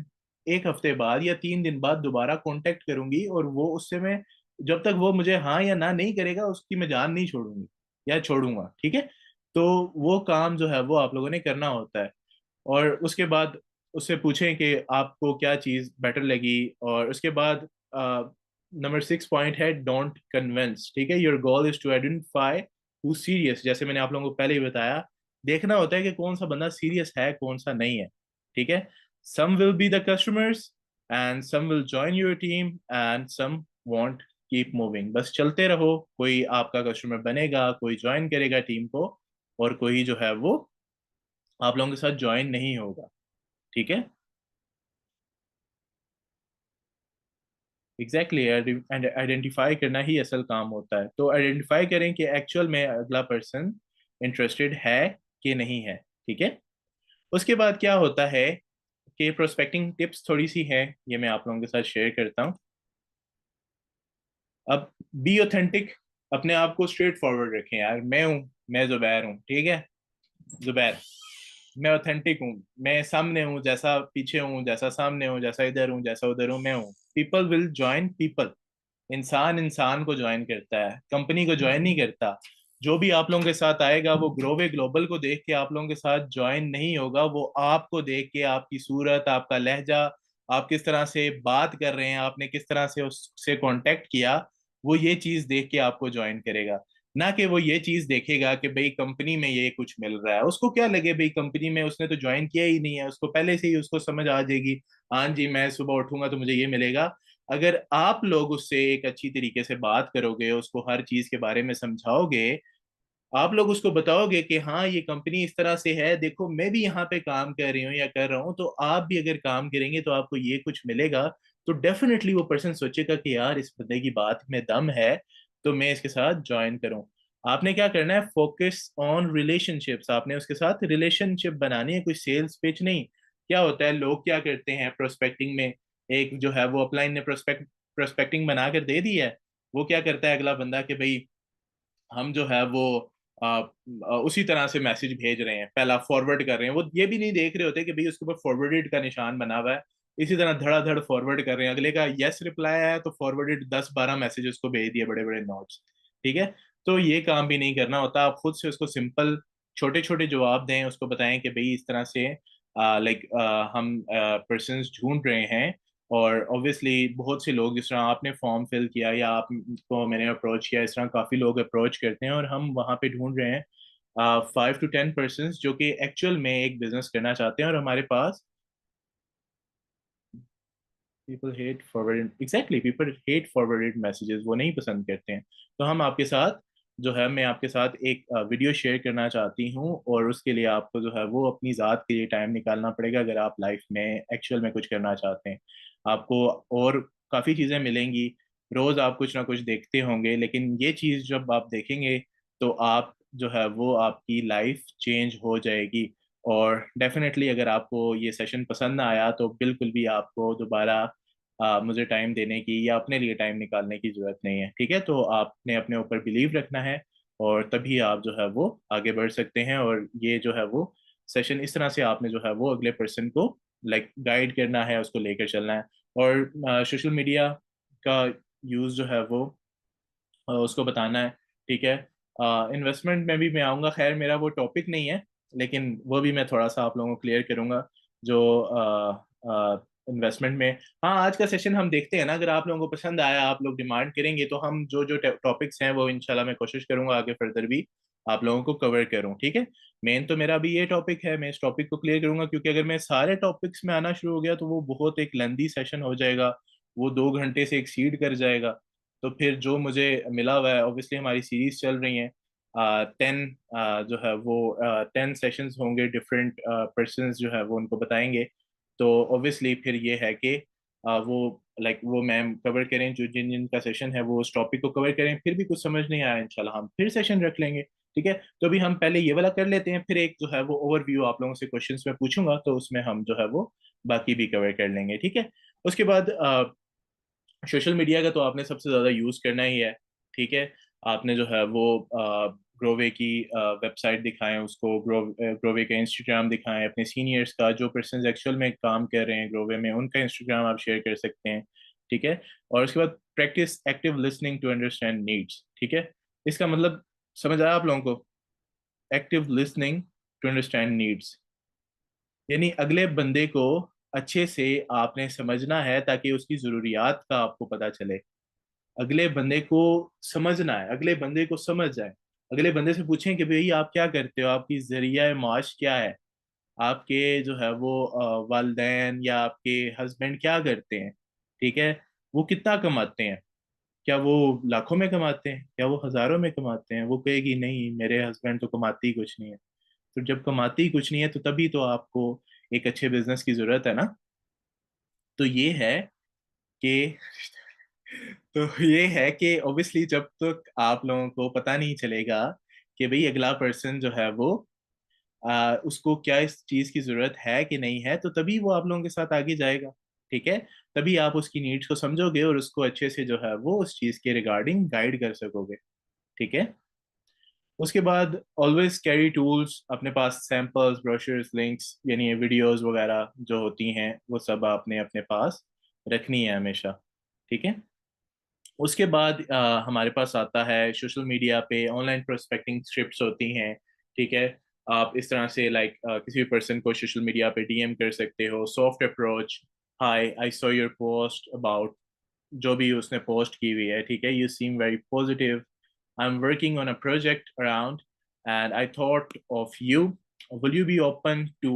1 हफ्ते बाद या 3 दिन बाद दोबारा कांटेक्ट करूंगी, और वो उससे मैं, जब तक वो मुझे हाँ या ना नहीं करेगा उसकी मैं जान नहीं छोड़ूंगी या छोड़ूंगा, ठीक है। तो वो काम जो है वो आप लोगों ने करना होता है। और उसके बाद उससे पूछें कि आपको क्या चीज़ बेटर लगी। और उसके बाद नंबर 6 पॉइंट है डोंट कन्विंस, ठीक है। Your goal is to identify who serious, जैसे मैंने आप लोगों को पहले ही बताया। देखना होता है कि कौन सा बंदा सीरियस है कौन सा नहीं है, ठीक है। Some will be the customers and some will join your team and some want keep moving. बस चलते रहो, कोई आपका कस्टमर बनेगा, कोई ज्वाइन करेगा टीम को, और कोई जो है वो आप लोगों के साथ ज्वाइन नहीं होगा, ठीक है। एग्जैक्टली एंड आइडेंटिफाई करना ही असल काम होता है। तो आइडेंटिफाई करें कि एक्चुअल में अगला पर्सन इंटरेस्टेड है कि नहीं है, ठीक है। उसके बाद क्या होता है कि प्रोस्पेक्टिंग टिप्स थोड़ी सी है, ये मैं आप लोगों के साथ शेयर करता हूँ। अब बी ऑथेंटिक, अपने आप को स्ट्रेट फॉरवर्ड रखें यार। मैं हूँ, मैं जुबैर हूँ, ठीक है। जुबैर, मैं ऑथेंटिक हूँ, मैं सामने हूँ जैसा पीछे हूँ, जैसा सामने हूँ, जैसा इधर हूँ, जैसा उधर हूँ, मैं हूँ। People will join people. इंसान इंसान को ज्वाइन करता है, कंपनी को ज्वाइन नहीं करता। जो भी आप लोगों के साथ आएगा वो ग्रोवे ग्लोबल को देख के आप लोगों के साथ ज्वाइन नहीं होगा, वो आपको देख के, आपकी सूरत, आपका लहजा, आप किस तरह से बात कर रहे हैं, आपने किस तरह से उससे कांटेक्ट किया, वो ये चीज देख के आपको ज्वाइन करेगा। ना कि वो ये चीज देखेगा कि भाई कंपनी में ये कुछ मिल रहा है। उसको क्या लगे भाई कंपनी में, उसने तो ज्वाइन किया ही नहीं है, उसको पहले से ही उसको समझ आ जाएगी, हाँ जी मैं सुबह उठूंगा तो मुझे ये मिलेगा। अगर आप लोग उससे एक अच्छी तरीके से बात करोगे, उसको हर चीज के बारे में समझाओगे, आप लोग उसको बताओगे कि हाँ ये कंपनी इस तरह से है, देखो मैं भी यहाँ पे काम कर रही हूँ या कर रहा हूँ, तो आप भी अगर काम करेंगे तो आपको ये कुछ मिलेगा। तो डेफिनेटली वो पर्सन सोचेगा कि यार इस बंदे की बात में दम है, तो मैं इसके साथ ज्वाइन करूँ। आपने क्या करना है, फोकस ऑन रिलेशनशिप्स, आपने उसके साथ रिलेशनशिप बनानी है, कोई सेल्स पिच नहीं। क्या होता है, लोग क्या करते हैं प्रोस्पेक्टिंग में, एक जो है वो अपलाइन ने प्रोस्पेक्टिंग बना कर दे दी है, वो क्या करता है अगला बंदा कि भाई हम जो है वो उसी तरह से मैसेज भेज रहे हैं, पहला फॉरवर्ड कर रहे हैं, वो ये भी नहीं देख रहे होते कि भाई उसके ऊपर फॉरवर्डेड का निशान बना हुआ है। इसी तरह धड़ाधड़ फॉरवर्ड कर रहे हैं, अगले का यस रिप्लाई आया तो फॉरवर्डेड 10-12 मैसेज उसको भेज दिए, बड़े बड़े नोट्स, ठीक है। तो ये काम भी नहीं करना होता, आप खुद से उसको सिंपल छोटे छोटे जवाब दें, उसको बताएं कि भाई इस तरह से लाइक हम पर्सन ढूंढ रहे हैं। और ऑब्वियसली बहुत से लोग, जिस तरह आपने फॉर्म फिल किया या आपको मैंने अप्रोच किया, इस तरह काफ़ी लोग अप्रोच करते हैं, और हम वहाँ पे ढूंढ रहे हैं 5 to 10 पर्सन जो कि एक्चुअल में एक बिजनेस करना चाहते हैं, और हमारे पास people hate forwarded, exactly people hate forwarded messages, वो नहीं पसंद करते हैं। तो हम आपके साथ जो है, मैं आपके साथ एक वीडियो शेयर करना चाहती हूँ, और उसके लिए आपको जो है वो अपनी ज़ात के लिए टाइम निकालना पड़ेगा अगर आप लाइफ में एक्चुअल में कुछ करना चाहते हैं। आपको और काफ़ी चीज़ें मिलेंगी, रोज़ आप कुछ ना कुछ देखते होंगे, लेकिन ये चीज़ जब आप देखेंगे तो आप जो है वो आपकी लाइफ चेंज हो जाएगी। और डेफिनेटली अगर आपको ये सेशन पसंद ना आया तो बिल्कुल भी आपको दोबारा मुझे टाइम देने की या अपने लिए टाइम निकालने की जरूरत नहीं है, ठीक है। तो आपने अपने ऊपर बिलीव रखना है, और तभी आप जो है वो आगे बढ़ सकते हैं। और ये जो है वो सेशन इस तरह से आपने जो है वो अगले पर्सन को लाइक गाइड करना है, उसको लेकर चलना है। और सोशल मीडिया का यूज़ जो है वो उसको बताना है, ठीक है। इन्वेस्टमेंट में भी मैं आऊँगा, खैर मेरा वो टॉपिक नहीं है, लेकिन वो भी मैं थोड़ा सा आप लोगों को क्लियर करूँगा। जो इन्वेस्टमेंट में, हाँ आज का सेशन हम देखते हैं ना, अगर आप लोगों को पसंद आया, आप लोग डिमांड करेंगे, तो हम जो जो टॉपिक्स हैं वो इंशाल्लाह मैं कोशिश करूंगा आगे फर्दर भी आप लोगों को कवर करूं, ठीक है। मेन तो मेरा अभी ये टॉपिक है, मैं इस टॉपिक को क्लियर करूंगा, क्योंकि अगर मैं सारे टॉपिक्स में आना शुरू हो गया तो वो बहुत एक लेंदी सेशन हो जाएगा, वो 2 घंटे से एक्सीड कर जाएगा। तो फिर जो मुझे मिला हुआ है, ऑब्वियसली हमारी सीरीज चल रही है, 10 जो है वो 10 सेशंस होंगे, डिफरेंट पर्सन्स जो है वो उनको बताएंगे। तो ऑब्वियसली फिर ये है कि वो लाइक वो मैम कवर करें, जो जिन जिन का सेशन है वो उस टॉपिक को कवर करें। फिर भी कुछ समझ नहीं आया, इंशाल्लाह हम फिर सेशन रख लेंगे। ठीक है, तो अभी हम पहले ये वाला कर लेते हैं, फिर एक जो है वो ओवरव्यू आप लोगों से क्वेश्चंस में पूछूंगा, तो उसमें हम जो है वो बाकी भी कवर कर लेंगे। ठीक है, उसके बाद सोशल मीडिया का तो आपने सबसे ज़्यादा यूज़ करना ही है। ठीक है, आपने जो है वो ग्रोवे की वेबसाइट दिखाएं उसको, ग्रोवे का इंस्टाग्राम दिखाएं, अपने सीनियर्स का, जो पर्सन एक्चुअल में काम कर रहे हैं ग्रोवे में, उनका इंस्टाग्राम आप शेयर कर सकते हैं। ठीक है, और उसके बाद practice active listening to understand needs. ठीक है, इसका मतलब समझ आया आप लोगों को? Active listening to understand needs यानी अगले बंदे को अच्छे से आपने समझना है ताकि उसकी ज़रूरियात का आपको पता चले। अगले बंदे को समझना है, अगले बंदे को समझ जाए। अगले बंदे से पूछें कि भाई आप क्या करते हो, आपकी जरिया माश क्या है, आपके जो है वो वालदैन या आपके हस्बैंड क्या करते हैं। ठीक है, वो कितना कमाते हैं, क्या वो लाखों में कमाते हैं, क्या वो हजारों में कमाते हैं? वो कहेगी नहीं, मेरे हस्बैंड तो कमाती ही कुछ नहीं है। तो जब कमाती ही कुछ नहीं है तो तभी तो आपको एक अच्छे बिजनेस की जरूरत है ना। तो ये है कि तो ये है कि ऑब्वियसली जब तक आप लोगों को पता नहीं चलेगा कि भाई अगला पर्सन जो है वो उसको क्या इस चीज की जरूरत है कि नहीं है, तो तभी वो आप लोगों के साथ आगे जाएगा। ठीक है, तभी आप उसकी नीड्स को समझोगे और उसको अच्छे से जो है वो उस चीज के रिगार्डिंग गाइड कर सकोगे। ठीक है, उसके बाद ऑलवेज कैरी टूल्स अपने पास, सैम्पल्स, ब्रोशर्स, लिंक्स, यानी वीडियोस वगैरह जो होती हैं वो सब आपने अपने पास रखनी है हमेशा। ठीक है, उसके बाद हमारे पास आता है सोशल मीडिया पे ऑनलाइन प्रोस्पेक्टिंग स्क्रिप्ट्स होती हैं। ठीक है, आप इस तरह से लाइक किसी भी पर्सन को सोशल मीडिया पे डीएम कर सकते हो, soft approach, hi I saw your post about, जो भी उसने पोस्ट की हुई है। ठीक है, you seem very positive, I am working on a project around and I thought of you, will you be open to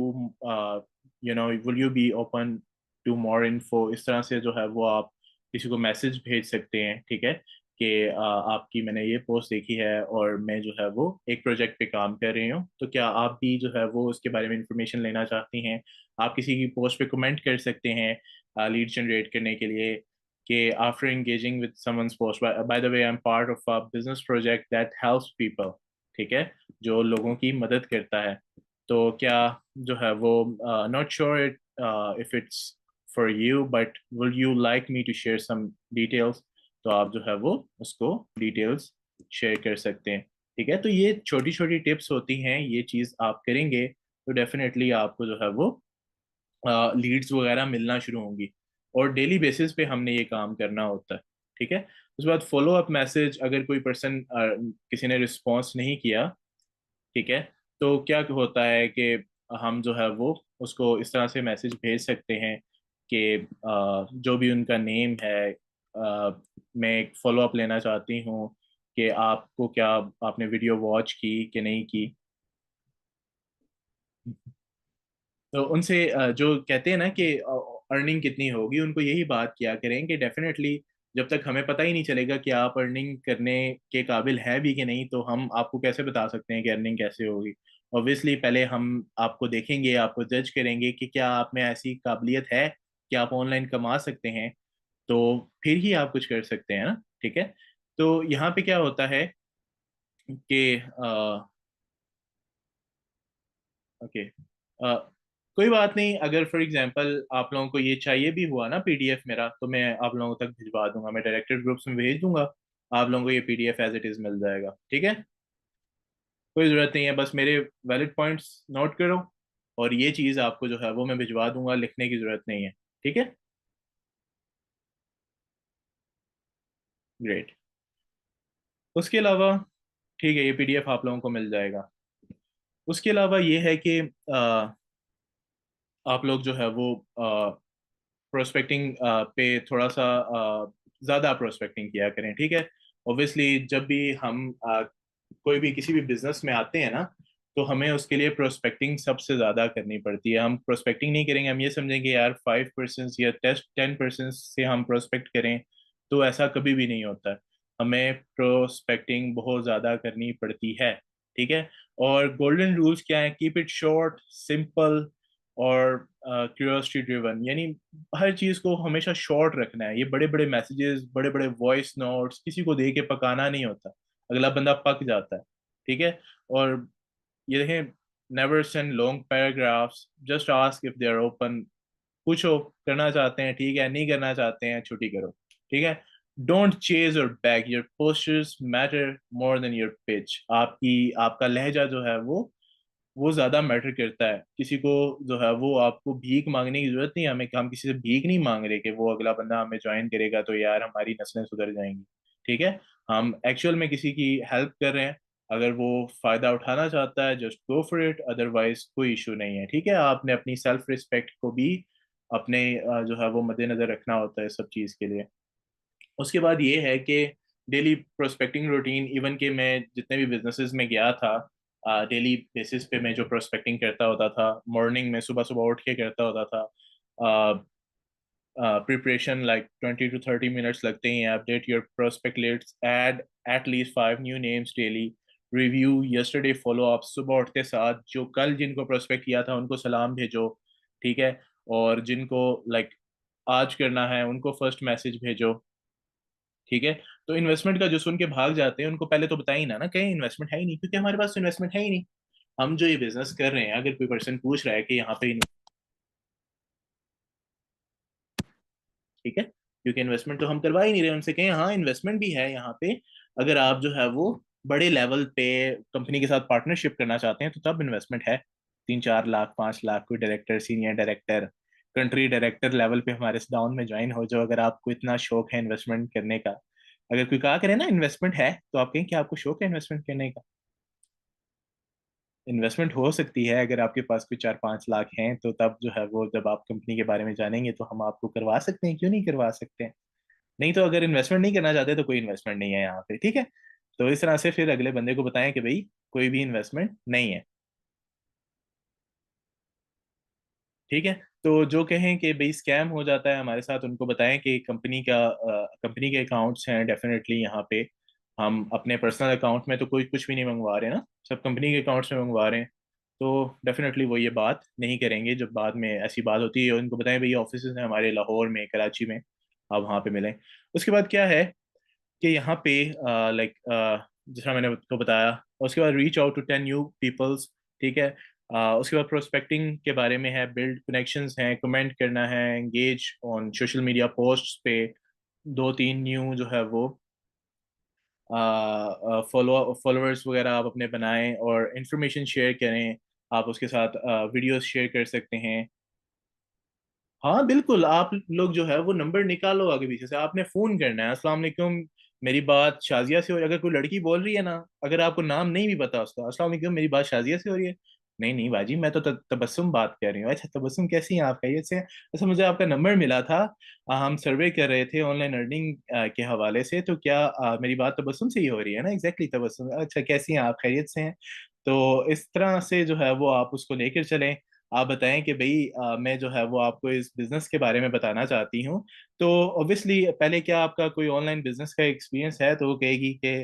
will you be open to more info. इस तरह से जो है वो आप किसी को मैसेज भेज सकते हैं। ठीक है, कि आपकी मैंने ये पोस्ट देखी है और मैं जो है वो एक प्रोजेक्ट पे काम कर रही हूँ, तो क्या आप भी जो है वो उसके बारे में इंफॉर्मेशन लेना चाहती हैं? आप किसी की पोस्ट पे कमेंट कर सकते हैं लीड जनरेट करने के लिए कि after engaging with someone's post, by the way I am part of a business project that helps people. ठीक है, जो लोगों की मदद करता है। तो क्या जो है वो not sure it if it's for you but will you like me to share some details, तो आप जो है वो उसको डिटेल्स शेयर कर सकते हैं। ठीक है, तो ये छोटी छोटी टिप्स होती हैं, ये चीज़ आप करेंगे तो डेफिनेटली आपको जो है वो लीड्स वगैरह मिलना शुरू होंगी। और डेली बेसिस पे हमने ये काम करना होता है। ठीक है, उसके बाद फॉलो अप मैसेज, अगर कोई पर्सन किसी ने रिस्पॉन्स नहीं किया, ठीक है, तो क्या होता है कि हम जो है वो उसको इस तरह से मैसेज भेज सकते हैं कि जो भी उनका नेम है, मैं एक फॉलो अप लेना चाहती हूँ कि आपको क्या, आपने वीडियो वॉच की कि नहीं की। तो उनसे जो कहते हैं ना कि अर्निंग कितनी होगी, उनको यही बात किया करें कि डेफिनेटली जब तक हमें पता ही नहीं चलेगा कि आप अर्निंग करने के काबिल है भी कि नहीं, तो हम आपको कैसे बता सकते हैं कि अर्निंग कैसे होगी? ऑब्वियसली पहले हम आपको देखेंगे, आपको जज करेंगे कि क्या आप में ऐसी काबिलियत है कि आप ऑनलाइन कमा सकते हैं, तो फिर ही आप कुछ कर सकते हैं ना। ठीक है, तो यहाँ पे क्या होता है कि ओके, कोई बात नहीं, अगर फॉर एग्जांपल आप लोगों को ये चाहिए भी हुआ ना पीडीएफ मेरा, तो मैं आप लोगों तक भिजवा दूंगा, मैं डायरेक्टेड ग्रुप्स में भेज दूंगा, आप लोगों को ये पीडीएफ एज इट इज मिल जाएगा। ठीक है, कोई ज़रूरत नहीं है, बस मेरे वैलिड पॉइंट्स नोट करो, और ये चीज़ आपको जो है वो मैं भिजवा दूंगा, लिखने की ज़रूरत नहीं है। ठीक है, ग्रेट। उसके अलावा ठीक है, ये पीडीएफ आप लोगों को मिल जाएगा। उसके अलावा ये है कि आप लोग जो है वो प्रोस्पेक्टिंग पे थोड़ा सा ज़्यादा प्रोस्पेक्टिंग किया करें। ठीक है, ऑब्वियसली जब भी हम कोई भी किसी भी बिजनेस में आते हैं ना, तो हमें उसके लिए प्रोस्पेक्टिंग सबसे ज़्यादा करनी पड़ती है। हम प्रोस्पेक्टिंग नहीं करेंगे, हम ये समझेंगे यार 5% या 10% से हम प्रोस्पेक्ट करें, तो ऐसा कभी भी नहीं होता है। हमें प्रोस्पेक्टिंग बहुत ज़्यादा करनी पड़ती है। ठीक है, और गोल्डन रूल्स क्या है? कीप इट शॉर्ट, सिंपल, और क्यूरियोसिटी ड्रिवन, यानी हर चीज को हमेशा शॉर्ट रखना है। ये बड़े बड़े मैसेजेस, बड़े बड़े वॉइस नोट्स किसी को दे के पकाना नहीं होता, अगला बंदा पक जाता है। ठीक है। और ये देखें, never send long paragraphs, just ask if they are open. पूछो, करना चाहते हैं ठीक है, नहीं करना चाहते हैं छुट्टी करो। ठीक है। डोंट चेज और back, your postures matter more than your pitch. आपका लहजा जो है वो ज्यादा मैटर करता है। किसी को जो है वो आपको भीख मांगने की जरूरत नहीं है। हमें, हम किसी से भीख नहीं मांग रहे कि वो अगला बंदा हमें ज्वाइन करेगा तो यार हमारी नस्लें सुधर जाएंगी। ठीक है। हम एक्चुअल में किसी की हेल्प कर रहे हैं। अगर वो फायदा उठाना चाहता है, just go for it, otherwise कोई इशू नहीं है। ठीक है। आपने अपनी सेल्फ रिस्पेक्ट को भी अपने जो है वो मद्देनजर रखना होता है सब चीज के लिए। उसके बाद ये है कि डेली प्रोस्पेक्टिंग रूटीन, इवन कि मैं जितने भी बिजनेसेस में गया था, डेली बेसिस पे मैं जो प्रोस्पेक्टिंग करता होता था, मॉर्निंग में सुबह सुबह उठ के करता होता था। प्रिपरेशन लाइक 20 to 30 minutes लगते हैं। Update your prospect list, add at least 5 new names daily. Review yesterday follow up, सुबह उठते साथ जो कल जिनको प्रोस्पेक्ट किया था उनको सलाम भेजो। ठीक है। और जिनको लाइक आज करना है उनको फर्स्ट मैसेज भेजो। ठीक है। तो इन्वेस्टमेंट का जो सुन के भाग जाते हैं उनको पहले तो बताई ना कहीं इन्वेस्टमेंट है ही नहीं, क्योंकि हमारे पास तो इन्वेस्टमेंट है ही नहीं। हम जो ये बिजनेस कर रहे हैं, अगर कोई पर्सन पूछ रहा है कि यहाँ पे, ठीक है, क्योंकि इन्वेस्टमेंट तो हम करवा ही नहीं रहे, उनसे कहें हाँ इन्वेस्टमेंट भी है यहाँ पे। अगर आप जो है वो बड़े लेवल पे कंपनी के साथ पार्टनरशिप करना चाहते हैं तो तब इन्वेस्टमेंट है। 3-4 लाख 5 लाख, कोई director, senior director, country director level पे हमारे डाउन में ज्वाइन हो जाओ, अगर आपको इतना शौक है इन्वेस्टमेंट करने का। अगर कोई कहा करे ना इन्वेस्टमेंट है, तो आप कहें कि आपको शौक है इन्वेस्टमेंट करने का। इन्वेस्टमेंट हो सकती है अगर आपके पास कोई 4-5 लाख हैं, तो तब जो है वो जब आप कंपनी के बारे में जानेंगे तो हम आपको करवा सकते हैं, क्यों नहीं करवा सकते हैं। नहीं तो अगर इन्वेस्टमेंट नहीं करना चाहते तो कोई इन्वेस्टमेंट नहीं है यहाँ पे। ठीक है। तो इस तरह से फिर अगले बंदे को बताएं कि भाई कोई भी इन्वेस्टमेंट नहीं है। ठीक है। तो जो कहें कि भाई स्कैम हो जाता है हमारे साथ, उनको बताएं कि कंपनी के अकाउंट्स हैं डेफिनेटली यहाँ पे। हम अपने पर्सनल अकाउंट में तो कोई कुछ भी नहीं मंगवा रहे ना, सब कंपनी के अकाउंट्स में मंगवा रहे हैं। तो डेफिनेटली वो ये बात नहीं करेंगे। जब बाद में ऐसी बात होती है उनको बताएं भाई ऑफिस हैं हमारे लाहौर में, कराची में, आप वहाँ पे मिलें। उसके बाद क्या है कि यहाँ पे लाइक जैसा मैंने आपको बताया, उसके बाद reach out to 10 new peoples। ठीक है। उसके बाद प्रोस्पेक्टिंग के बारे में है, बिल्ड कनेक्शंस हैं, कमेंट करना है, engage on social media posts पे। 2-3 न्यू जो है वो फॉलोअर्स वगैरह आप अपने बनाएं और इंफॉर्मेशन शेयर करें। आप उसके साथ वीडियोस शेयर कर सकते हैं। हाँ बिल्कुल, आप लोग जो है वो नंबर निकालो आगे पीछे से, आपने फोन करना है, अस्सलाम वालेकुम, मेरी बात शाजिया से हो रही है। अगर कोई लड़की बोल रही है ना, अगर आपको नाम नहीं भी पता उसका, अस्सलाम वालेकुम मेरी बात शाजिया से हो रही है। नहीं नहीं बाजी, मैं तो तबस्सुम बात कर रही हूँ। अच्छा तबस्सुम कैसी हैं आप, खैरियत से हैं? अच्छा मुझे आपका नंबर मिला था, हम सर्वे कर रहे थे ऑनलाइन अर्निंग के हवाले से, तो क्या मेरी बात तबस्सुम से ही हो रही है ना? एग्जैक्टली तबस्सुम, अच्छा कैसी हैं आप, खैरियत से हैं? तो इस तरह से जो है वो आप उसको लेकर चलें। आप बताएं कि भाई मैं जो है वो आपको इस बिजनेस के बारे में बताना चाहती हूँ। तो ऑब्वियसली पहले क्या आपका कोई ऑनलाइन बिजनेस का एक्सपीरियंस है, तो वो कहेगी कि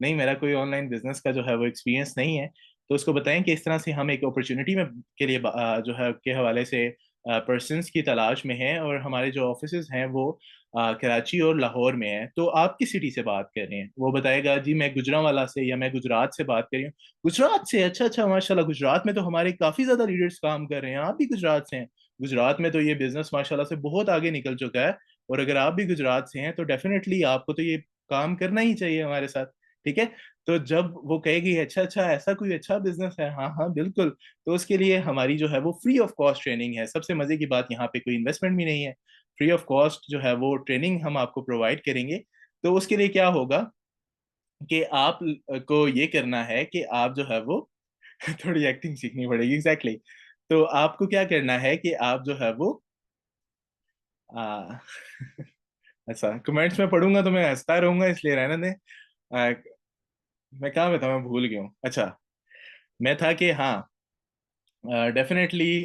नहीं मेरा कोई ऑनलाइन बिजनेस का जो है वो एक्सपीरियंस नहीं है। तो उसको बताएं कि इस तरह से हम एक अपॉर्चुनिटी में के लिए जो है के हवाले से पर्सनस की तलाश में हैं, और हमारे जो ऑफिसेज हैं वो कराची और लाहौर में हैं। तो आप किस सिटी से बात कर रहे हैं? वो बताएगा जी मैं गुजरांवाला से, या मैं गुजरात से बात कर रही हूँ। गुजरात से? अच्छा अच्छा माशाल्लाह, गुजरात में तो हमारे काफी ज्यादा लीडर्स काम कर रहे हैं, आप भी गुजरात से हैं? गुजरात में तो ये बिजनेस माशाल्लाह से बहुत आगे निकल चुका है। और अगर आप भी गुजरात से हैं तो डेफिनेटली आपको तो ये काम करना ही चाहिए हमारे साथ। ठीक है। तो जब वो कहेगी अच्छा अच्छा ऐसा कोई अच्छा बिजनेस है, हाँ हाँ बिल्कुल, तो उसके लिए हमारी जो है वो फ्री ऑफ कॉस्ट ट्रेनिंग है। सबसे मजे की बात, यहाँ पे कोई इन्वेस्टमेंट भी नहीं है, फ्री ऑफ कॉस्ट जो है वो ट्रेनिंग हम आपको प्रोवाइड करेंगे। तो उसके लिए क्या होगा कि आप को ये करना है कि आप जो है वो थोड़ी एक्टिंग सीखनी पड़ेगी, एग्जैक्टली exactly। तो आपको क्या करना है कि आप जो है वो आ, अच्छा कमेंट्स में पढ़ूंगा तो मैं हंसता रहूंगा, इसलिए रहने दें। आ, मैं क्या बताऊं, मैं भूल गया हूँ। अच्छा, मैं था कि हाँ डेफिनेटली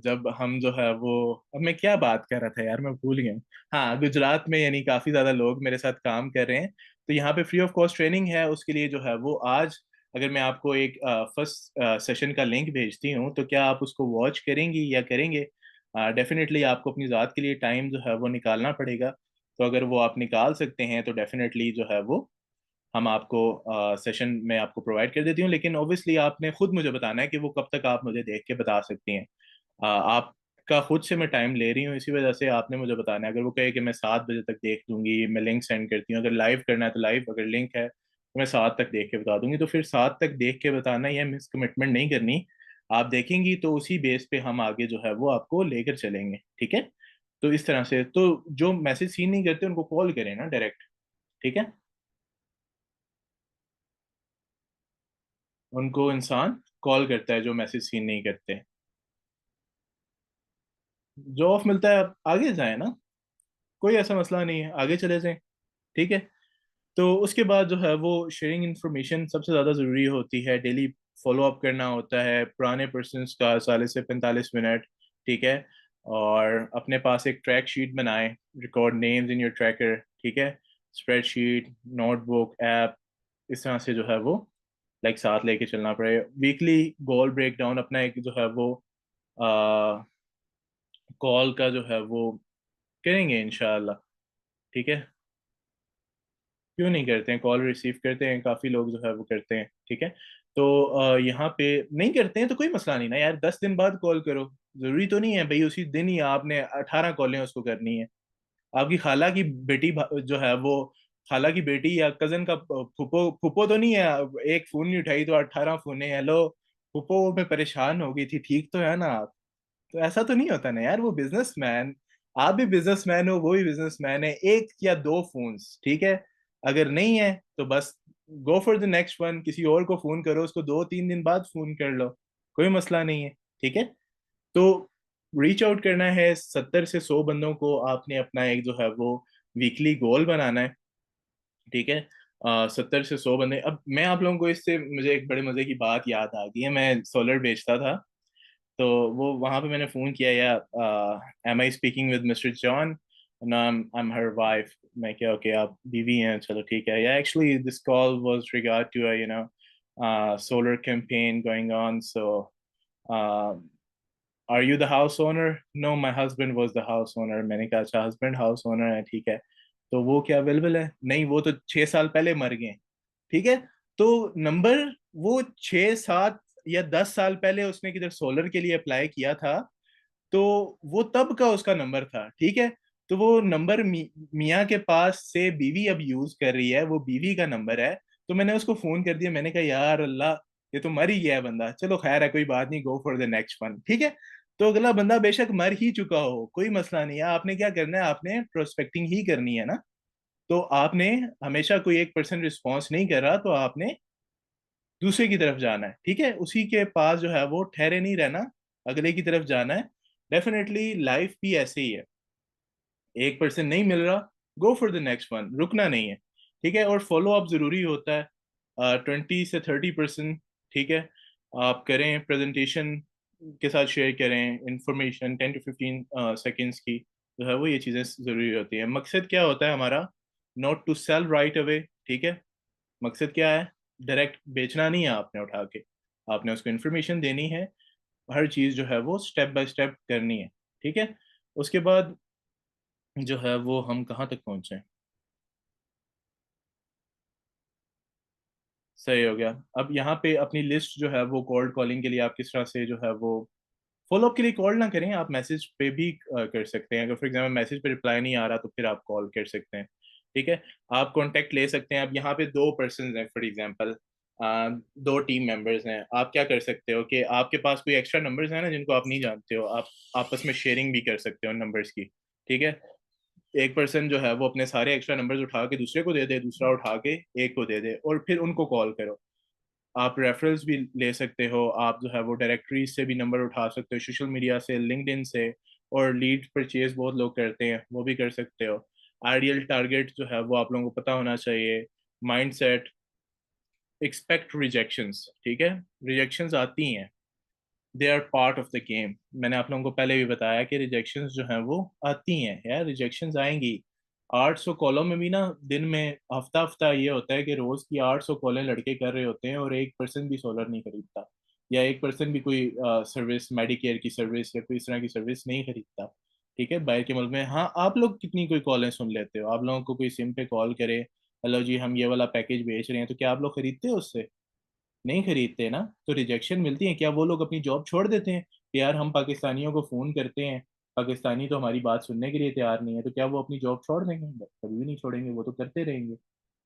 जब हम जो है वो, अब मैं क्या बात कर रहा था यार, मैं भूल गया हूँ। हाँ गुजरात में यानी काफी ज्यादा लोग मेरे साथ काम कर रहे हैं। तो यहाँ पे फ्री ऑफ कॉस्ट ट्रेनिंग है, उसके लिए जो है वो आज अगर मैं आपको एक फर्स्ट सेशन का लिंक भेजती हूँ तो क्या आप उसको वॉच करेंगी या करेंगे? डेफिनेटली आपको अपनी ज़ात के लिए टाइम जो है वो निकालना पड़ेगा। तो अगर वो आप निकाल सकते हैं तो डेफिनेटली जो है वो हम आपको सेशन में आपको प्रोवाइड कर देती हूँ, लेकिन ऑब्वियसली आपने खुद मुझे बताना है कि वो कब तक आप मुझे देख के बता सकती हैं। आपका खुद से मैं टाइम ले रही हूँ, इसी वजह से आपने मुझे बताना है। अगर वो कहे कि मैं 7 बजे तक देख लूंगी, मैं लिंक सेंड करती हूँ, अगर लाइव करना है तो लाइव, अगर लिंक है तो मैं 7 तक देख के बता दूंगी, तो फिर 7 तक देख के बताना, यह मिस कमिटमेंट नहीं करनी। आप देखेंगी तो उसी बेस पे हम आगे जो है वो आपको लेकर चलेंगे, ठीक है? तो इस तरह से तो जो मैसेज सीन नहीं करते उनको कॉल करें ना डायरेक्ट, ठीक है? उनको इंसान कॉल करता है जो मैसेज सीन नहीं करते। जो ऑफ मिलता है आप आगे जाए ना, कोई ऐसा मसला नहीं है, आगे चले जाएं, ठीक है? तो उसके बाद जो है वो शेयरिंग इंफॉर्मेशन सबसे ज़्यादा ज़रूरी होती है। डेली फॉलो अप करना होता है पुराने पर्सन का 40 से 45 मिनट, ठीक है? और अपने पास एक ट्रैक शीट बनाएं, record names in your tracker, ठीक है? स्प्रेडशीट, नोटबुक, ऐप, इस तरह से जो है वो लाइक साथ लेके चलना पड़े। वीकली गोल ब्रेक डाउन अपना एक जो है वो कॉल का जो है वो करेंगे इंशाल्लाह, ठीक है? क्यों नहीं करते हैं, कॉल रिसीव करते हैं, काफी लोग जो है वो करते हैं, ठीक है? तो यहाँ पे नहीं करते हैं तो कोई मसला नहीं ना यार, 10 दिन बाद कॉल करो। जरूरी तो नहीं है भाई उसी दिन ही आपने 18 कॉलें उसको करनी है। आपकी खाला की बेटी जो है वो, खाला की बेटी या कजन का फुफो फुफो तो नहीं है, एक फोन नहीं उठाई तो 18 फोन। हेलो फुफो, मैं परेशान हो गई थी, ठीक तो है ना आप? तो ऐसा तो नहीं होता ना यार, वो बिजनेसमैन, आप भी बिजनेसमैन हो, वो भी बिजनेसमैन है, एक या दो फोन्स, ठीक है? अगर नहीं है तो बस go for the next one, किसी और को फोन करो, उसको 2-3 दिन बाद फोन कर लो, कोई मसला नहीं है, ठीक है? तो रीच आउट करना है 70 से 100 बंदों को, आपने अपना एक जो है वो वीकली गोल बनाना है, ठीक है? 70 से 100 बंदे। अब मैं आप लोगों को इससे मुझे एक बड़े मजे की बात याद आ गई है। मैं सोलर बेचता था, तो वो वहां पे मैंने फोन किया, yeah am I speaking with mister John? नाम, आई एम हर वाइफ। मैं क्या, ओके आप बीवी हैं, चलो ठीक है। Yeah actually this call was regard to solar campaign going on, so are you the house owner? No, my husband was the house owner. मैंने कहा अच्छा, हस्बैंड हाउस ओनर है, ठीक है। तो वो क्या अवेलेबल है? नहीं, वो तो 6 साल पहले मर गए, ठीक है? तो नंबर, वो 6, 7 या 10 साल पहले उसने किधर सोलर के लिए अप्लाई किया था, तो वो तब का उसका नंबर था, ठीक है? तो वो नंबर मियाँ के पास से बीवी अब यूज कर रही है, वो बीवी का नंबर है। तो मैंने उसको फोन कर दिया, मैंने कहा यार अल्लाह, ये तो मर ही गया है बंदा, चलो खैर है, कोई बात नहीं, go for the next one, ठीक है? तो अगला बंदा बेशक मर ही चुका हो, कोई मसला नहीं है, आपने क्या करना है, आपने प्रोस्पेक्टिंग ही करनी है ना। तो आपने हमेशा, कोई एक पर्सन रिस्पॉन्स नहीं कर रहा तो आपने दूसरे की तरफ जाना है, ठीक है? उसी के पास जो है वो ठहरे नहीं रहना, अगले की तरफ जाना है। डेफिनेटली लाइफ भी ऐसे ही है, एक पर्सन नहीं मिल रहा, go for the next one, रुकना नहीं है, ठीक है? और फॉलो अप जरूरी होता है, 20 से 30%, ठीक है? आप करें प्रेजेंटेशन के साथ शेयर करें इंफॉर्मेशन, 10 to 15 सेकेंड्स की जो है वो, ये चीज़ें ज़रूरी होती है। मकसद क्या होता है हमारा? Not to sell right away, ठीक है? मकसद क्या है? डायरेक्ट बेचना नहीं है आपने उठा के, आपने उसको इन्फॉर्मेशन देनी है, हर चीज़ जो है वो स्टेप बाय स्टेप करनी है, ठीक है? उसके बाद जो है वो हम कहाँ तक पहुंचे? सही हो गया। अब यहाँ पे अपनी लिस्ट जो है वो कोल्ड कॉलिंग के लिए आप किस तरह से जो है वो, फॉलो अप के लिए कॉल ना करें, आप मैसेज पे भी कर सकते हैं। अगर फॉर एग्जाम्पल मैसेज पे रिप्लाई नहीं आ रहा तो फिर आप कॉल कर सकते हैं, ठीक है? आप कांटेक्ट ले सकते हैं। अब यहाँ पे दो पर्सन हैं फॉर एग्जाम्पल, दो टीम मेंबर्स हैं, आप क्या कर सकते हो कि आपके पास कोई एक्स्ट्रा नंबर्स हैं ना जिनको आप नहीं जानते हो, आप आपस में शेयरिंग भी कर सकते हो नंबर्स की, ठीक है? एक पर्सन जो है वो अपने सारे एक्स्ट्रा नंबर्स उठा के दूसरे को दे दे, दूसरा उठा के एक को दे दे, और फिर उनको कॉल करो। आप रेफरल्स भी ले सकते हो, आप जो है वो डायरेक्टरीज से भी नंबर उठा सकते हो, सोशल मीडिया से, लिंक्डइन से, और लीड परचेज बहुत लोग करते हैं, वो भी कर सकते हो। आइडियल टारगेट जो है वो आप लोगों को पता होना चाहिए। माइंडसेट, एक्सपेक्ट रिजेक्शंस, ठीक है? रिजेक्शंस आती हैं, they are part of the game. मैंने आप लोगों को पहले भी बताया कि रिजेक्शंस जो हैं वो आती हैं यार, रिजेक्शंस आएंगी। 800 कॉलों में भी ना, दिन में हफ्ता हफ्ता ये होता है कि रोज की 800 कॉलें लड़के कर रहे होते हैं और एक पर्सन भी सोलर नहीं खरीदता, या एक पर्सन भी कोई सर्विस, मेडिकेयर की सर्विस या कोई इस तरह की सर्विस नहीं खरीदता। ठीक है, बाहर के मुल्क में। हाँ, आप लोग कितनी कोई कॉलें सुन लेते हो? आप लोगों को कोई सिम पे कॉल करे, हेलो जी हम ये वाला पैकेज बेच रहे हैं, तो क्या आप लोग खरीदते हो उससे? नहीं खरीदते ना। तो रिजेक्शन मिलती है, क्या वो लोग अपनी जॉब छोड़ देते हैं कि यार हम पाकिस्तानियों को फोन करते हैं, पाकिस्तानी तो हमारी बात सुनने के लिए तैयार नहीं है, तो क्या वो अपनी जॉब छोड़ देंगे? कभी भी नहीं छोड़ेंगे, वो तो करते रहेंगे।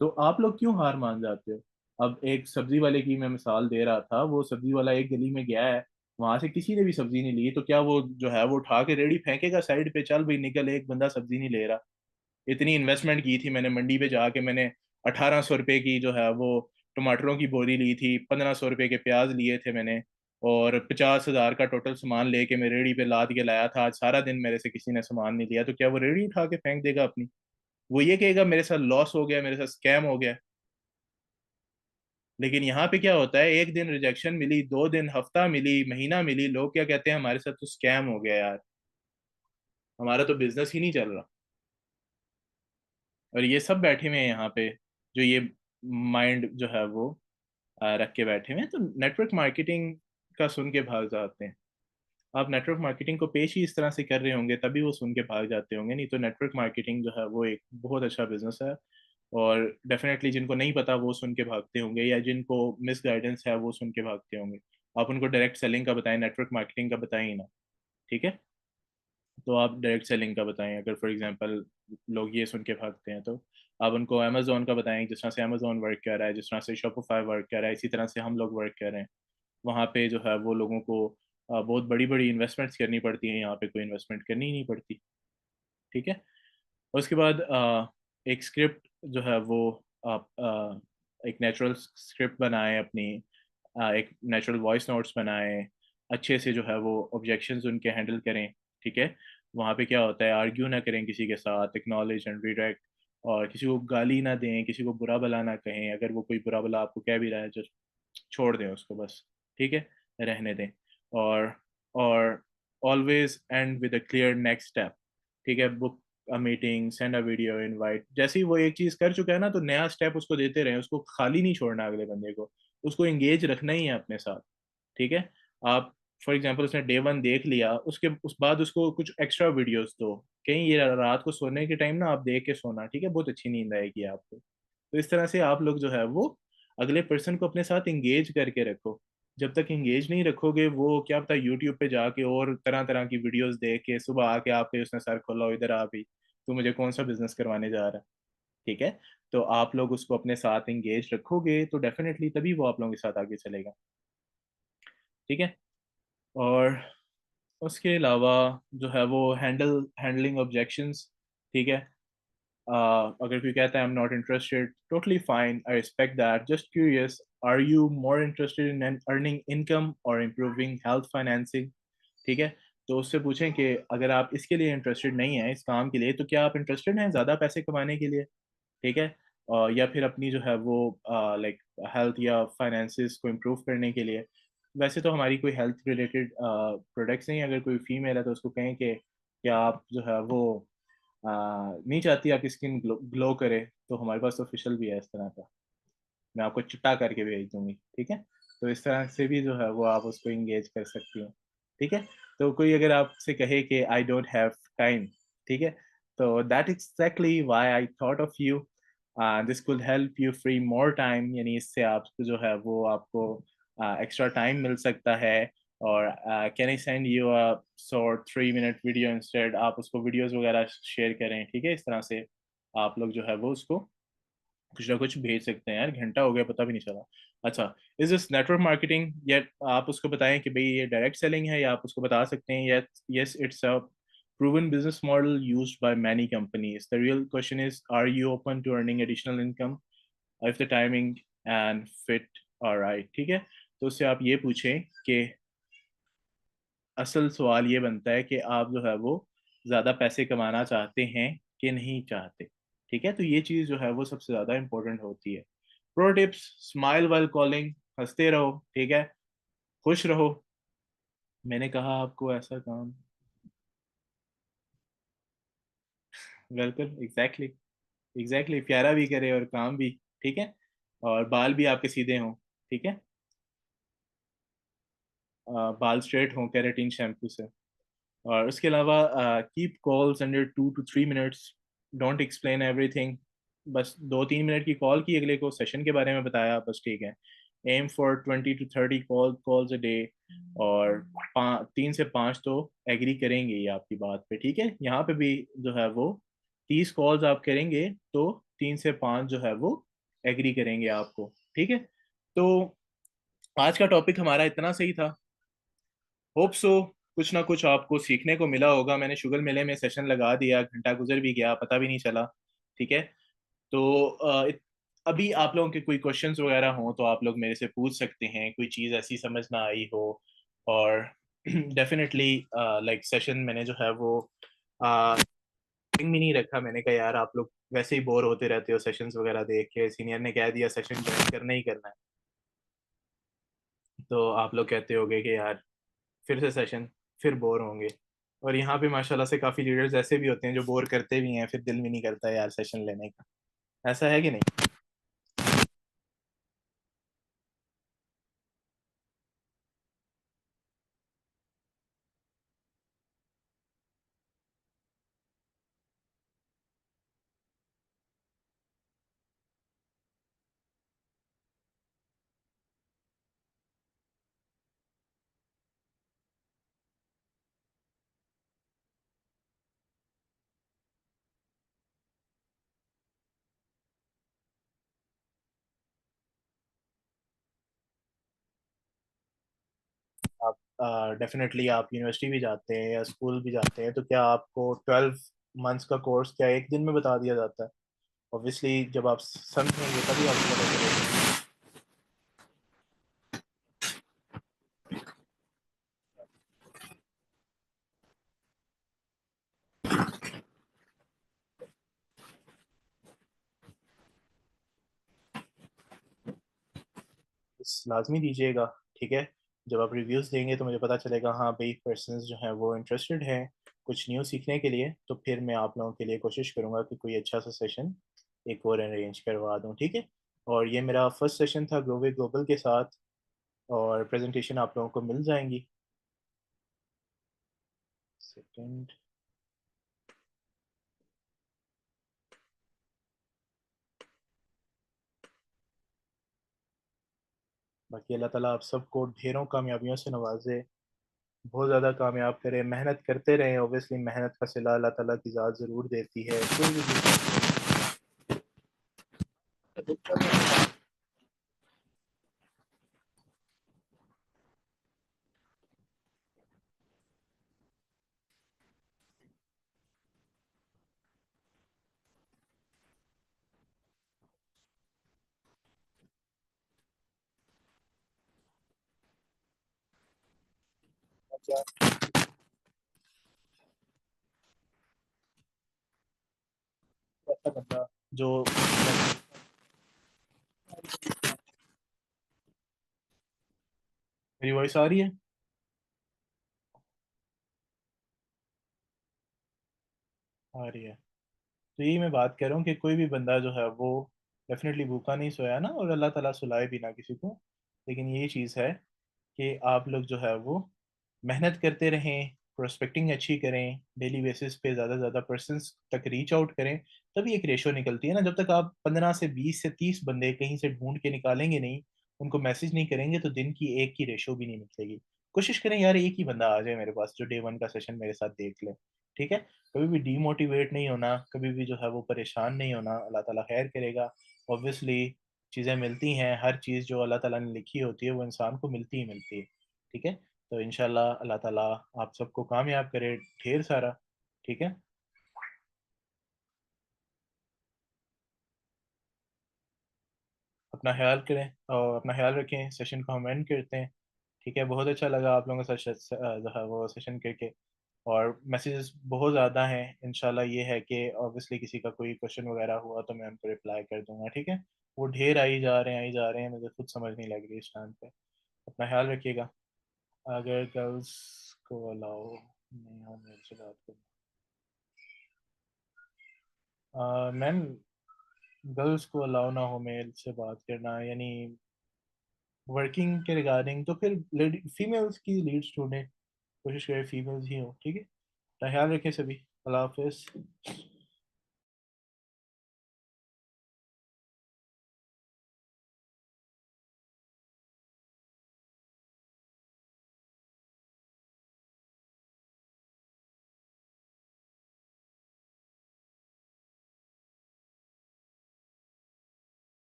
तो आप लोग क्यों हार मान जाते हो? अब एक सब्जी वाले की मैं मिसाल दे रहा था, वो सब्जी वाला एक गली में गया है, वहां से किसी ने भी सब्जी नहीं ली, तो क्या वो जो है वो उठा के रेडी फेंकेगा साइड पे, चल भाई निकल, एक बंदा सब्जी नहीं ले रहा? इतनी इन्वेस्टमेंट की थी मैंने मंडी पे जाके, मैंने 1800 रुपए की जो है वो टमाटरों की बोरी ली थी, 1500 रुपए के प्याज लिए थे मैंने, और 50,000 का टोटल सामान लेके मैं रेडी पे लाद के लाया था। आज सारा दिन मेरे से किसी ने सामान नहीं लिया, तो क्या वो रेडी उठा के फेंक देगा अपनी? वो ये कहेगा मेरे साथ लॉस हो गया, मेरे साथ स्कैम हो गया। लेकिन यहाँ पे क्या होता है, एक दिन रिजेक्शन मिली, 2 दिन, हफ्ता मिली, महीना मिली, लोग क्या कहते हैं, हमारे साथ तो स्कैम हो गया यार, हमारा तो बिजनेस ही नहीं चल रहा। और ये सब बैठे हुए हैं यहाँ पे, जो ये माइंड जो है वो रख के बैठे हुए हैं, तो नेटवर्क मार्केटिंग का सुन के भाग जाते हैं। आप नेटवर्क मार्केटिंग को पेश ही इस तरह से कर रहे होंगे, तभी वो सुन के भाग जाते होंगे, नहीं तो नेटवर्क मार्केटिंग जो है वो एक बहुत अच्छा बिजनेस है। और डेफिनेटली जिनको नहीं पता वो सुन के भागते होंगे, या जिनको मिस गाइडेंस है वो सुन के भागते होंगे। आप उनको डायरेक्ट सेलिंग का बताएं, नेटवर्क मार्केटिंग का बताएं ही ना। ठीक है, तो आप डायरेक्ट सेलिंग का बताएं। अगर फॉर एग्जांपल लोग ये सुन के भागते हैं, तो आप उनको अमेजोन का बताएं, जिस तरह से अमेजोन वर्क कर रहा है, जिस तरह से शॉपिफाई वर्क कर रहा है, इसी तरह से हम लोग वर्क कर रहे हैं। वहाँ पे जो है वो लोगों को बहुत बड़ी बड़ी इन्वेस्टमेंट्स करनी पड़ती हैं, यहाँ पे कोई इन्वेस्टमेंट करनी ही नहीं पड़ती। ठीक है, और उसके बाद एक स्क्रिप्ट जो है वो आप एक नेचुरल स्क्रिप्ट बनाएं अपनी, एक नेचुरल वॉइस नोट्स बनाएं, अच्छे से जो है वो ऑब्जेक्शंस उनके हैंडल करें। ठीक है, वहाँ पे क्या होता है, आर्ग्यू ना करें किसी के साथ, एक्नॉलेज एंड रिडायरेक्ट, और किसी को गाली ना दें, किसी को बुरा भला ना कहें। अगर वो कोई बुरा भला आपको कह भी रहा है, जस्ट छोड़ दें उसको बस। ठीक है, रहने दें। और और always and with a clear next step. ठीक है, book a meeting, send a video invite. जैसे ही वो एक चीज कर चुका है ना, तो नया स्टेप उसको देते रहे, उसको खाली नहीं छोड़ना अगले बंदे को, उसको एंगेज रखना ही है अपने साथ। ठीक है, आप फॉर एग्जाम्पल उसने डे वन देख लिया, उसके उस बाद उसको कुछ एक्स्ट्रा वीडियोस दो। कहीं ये रात को सोने के टाइम ना आप देख के सोना, ठीक है, बहुत अच्छी नींद आएगी आपको। तो इस तरह से आप लोग जो है वो अगले पर्सन को अपने साथ इंगेज करके रखो। जब तक इंगेज नहीं रखोगे, वो क्या पता यूट्यूब पे जाके और तरह तरह की वीडियोस देख के सुबह आके आपके उसने सर खोला, इधर आ भी तो मुझे कौन सा बिजनेस करवाने जा रहा है। ठीक है, तो आप लोग उसको अपने साथ इंगेज रखोगे तो डेफिनेटली तभी वो आप लोगों के साथ आगे चलेगा। ठीक है, और उसके अलावा जो है वो हैंडलिंग ऑब्जेक्शंस। ठीक है, अगर कोई कहता है I am not interested, totally fine, I respect that, just curious, are you more interested in earning income और इम्प्रूविंग हेल्थ फाइनेंसिंग? ठीक है, तो उससे पूछें कि अगर आप इसके लिए इंटरेस्टेड नहीं है, इस काम के लिए, तो क्या आप इंटरेस्टेड हैं ज़्यादा पैसे कमाने के लिए? ठीक है, या फिर अपनी जो है वो लाइक हेल्थ या फाइनेंसिस को इम्प्रूव करने के लिए? वैसे तो हमारी कोई हेल्थ रिलेटेड प्रोडक्ट्स नहीं है, अगर कोई फीमेल है तो उसको कहें कि क्या आप जो है वो नहीं चाहती आपकी स्किन ग्लो करे, तो हमारे पास ऑफिशियल भी है इस तरह का, मैं आपको चिट्टा करके भेज दूंगी। ठीक है, तो इस तरह से भी जो है वो आप उसको इंगेज कर सकती हैं। ठीक है, तो कोई अगर आपसे कहे कि आई डोंट हैव टाइम, ठीक है, तो that exactly why I thought of you, this could help you free more time, यानी इससे आपको जो है वो आपको एक्स्ट्रा टाइम मिल सकता है। और can I send you a short 3 minute video instead, आप उसको वीडियोस वगैरह शेयर करें। ठीक है, इस तरह से आप लोग जो है वो उसको कुछ ना कुछ भेज सकते हैं। यार घंटा हो गया पता भी नहीं चला। अच्छा, इज दिस नेटवर्क मार्केटिंग, या आप उसको बताएं कि भाई ये डायरेक्ट सेलिंग है, या आप उसको बता सकते हैं yes it's a proven business model used by many companies. The real question is, are you open to earning additional income if the timing and fit are right? ठीक है, तो उससे आप ये पूछें कि असल सवाल ये बनता है कि आप जो है वो ज़्यादा पैसे कमाना चाहते हैं कि नहीं चाहते। ठीक है, तो ये चीज़ जो है वो सबसे ज़्यादा इंपॉर्टेंट होती है। Pro tips, smile while calling, हंसते रहो। ठीक है, खुश रहो। मैंने कहा आपको ऐसा काम, बिल्कुल, एग्जैक्टली। एग्जैक्टली, प्यारा भी करे और काम भी। ठीक है। और बाल भी आपके सीधे हों। ठीक है। बाल स्ट्रेट हों केराटिन शैम्पू से। और उसके अलावा keep calls under 2 to 3 minutes। Don't explain everything. बस 2-3 मिनट की कॉल की, अगले को सेशन के बारे में बताया, बस ठीक है। Aim for 20 to 30 calls a day. और 3 से 5 तो एग्री करेंगे ही आपकी बात पे। ठीक है, यहाँ पे भी जो है वो 30 कॉल्स आप करेंगे तो 3 से 5 जो है वो एग्री करेंगे आपको। ठीक है। तो आज का टॉपिक हमारा इतना सही था। होप सो कुछ ना कुछ आपको सीखने को मिला होगा। मैंने शुगर मेले में सेशन लगा दिया, घंटा गुजर भी गया, पता भी नहीं चला। ठीक है। तो अभी आप लोगों के कोई क्वेश्चंस वगैरह हो तो आप लोग मेरे से पूछ सकते हैं, कोई चीज़ ऐसी समझ ना आई हो। और डेफिनेटली लाइक सेशन मैंने जो है वो टाइम भी नहीं रखा। मैंने कहा यार आप लोग वैसे ही बोर होते रहते हो सेशंस वगैरह देख के, सीनियर ने कह दिया सेशन ज्वाइन करना ही करना है, तो आप लोग कहते होगे कि यार फिर से सेशन, फिर बोर होंगे। और यहाँ पे माशाल्लाह से काफी लीडर्स ऐसे भी होते हैं जो बोर करते भी हैं, फिर दिल भी नहीं करता यार सेशन लेने का। ऐसा है कि नहीं? आप डेफिनेटली आप यूनिवर्सिटी भी जाते हैं या स्कूल भी जाते हैं, तो क्या आपको 12 मंथ्स का कोर्स क्या एक दिन में बता दिया जाता है? ऑब्वियसली जब आप समझेंगे तभी आपको पता चलेगा। बस लाजमी दीजिएगा। ठीक है। जब आप रिव्यूज़ देंगे तो मुझे पता चलेगा हाँ भाई पर्सन्स जो हैं वो इंटरेस्टेड हैं कुछ न्यू सीखने के लिए, तो फिर मैं आप लोगों के लिए कोशिश करूँगा कि कोई अच्छा सा सेशन एक और अरेंज करवा दूँ। ठीक है। और ये मेरा फर्स्ट सेशन था ग्लोबल ग्लोबल के साथ, और प्रेजेंटेशन आप लोगों को मिल जाएंगी। सेकंड। बाकी अल्लाह ताला आप सबको ढेरों कामयाबियों से नवाजे, बहुत ज़्यादा कामयाब करे, मेहनत करते रहें। ऑब्वियसली मेहनत का सिला अल्लाह ताला की ज़ात ज़रूर देती है, कोई भी चीज़ ऐसा बंदा जो मेरी वॉइस आ रही है? आ रही है। तो यही मैं बात कर रहा हूँ कि कोई भी बंदा जो है वो डेफिनेटली भूखा नहीं सोया ना, और अल्लाह ताला सुलाए भी ना किसी को। लेकिन यही चीज़ है कि आप लोग जो है वो मेहनत करते रहें, प्रोस्पेक्टिंग अच्छी करें, डेली बेसिस पे ज़्यादा से ज़्यादा पर्सनस तक रीच आउट करें। तभी एक रेशो निकलती है ना। जब तक आप 15 से 20 से 30 बंदे कहीं से ढूंढ के निकालेंगे नहीं, उनको मैसेज नहीं करेंगे, तो दिन की एक की रेशो भी नहीं निकलेगी। कोशिश करें यार एक ही बंदा आ जाए मेरे पास जो डे 1 का सेशन मेरे साथ देख ले। ठीक है। कभी भी डीमोटिवेट नहीं होना, कभी भी जो है वो परेशान नहीं होना, अल्लाह ताला खैर करेगा। ऑब्वियसली चीज़ें मिलती हैं, हर चीज़ जो अल्लाह ताला ने लिखी होती है वो इंसान को मिलती ही मिलती है। ठीक है। तो इंशाल्लाह अल्लाह ताला आप सबको कामयाब करे ढेर सारा। ठीक है। अपना ख्याल करें और अपना ख्याल रखें। सेशन को हम एंड करते हैं। ठीक है। बहुत अच्छा लगा आप लोगों के साथ जो है वो सेशन करके। और मैसेजेस बहुत ज़्यादा हैं। इंशाल्लाह ये है कि ऑब्वियसली किसी का कोई क्वेश्चन वगैरह हुआ तो मैं उनको रिप्लाई कर दूंगा। ठीक है। वो ढेर आई जा रहे हैं, आई जा रहे हैं, मुझे खुद समझ नहीं लग रही इस टाइम पे। अपना ख्याल रखिएगा। अगर गर्ल्स को अलाउ नहीं हो मेरे से बात करना। मैम, गर्ल्स को अलाउ ना हो मेल से बात करना, यानी वर्किंग के रिगार्डिंग, तो फिर लेडी फीमेल्स की लीड्स ढूंढें, कोशिश करें फीमेल्स ही हो, ठीक है। तो ख्याल रखें सभी, अल्लाह हाफिज।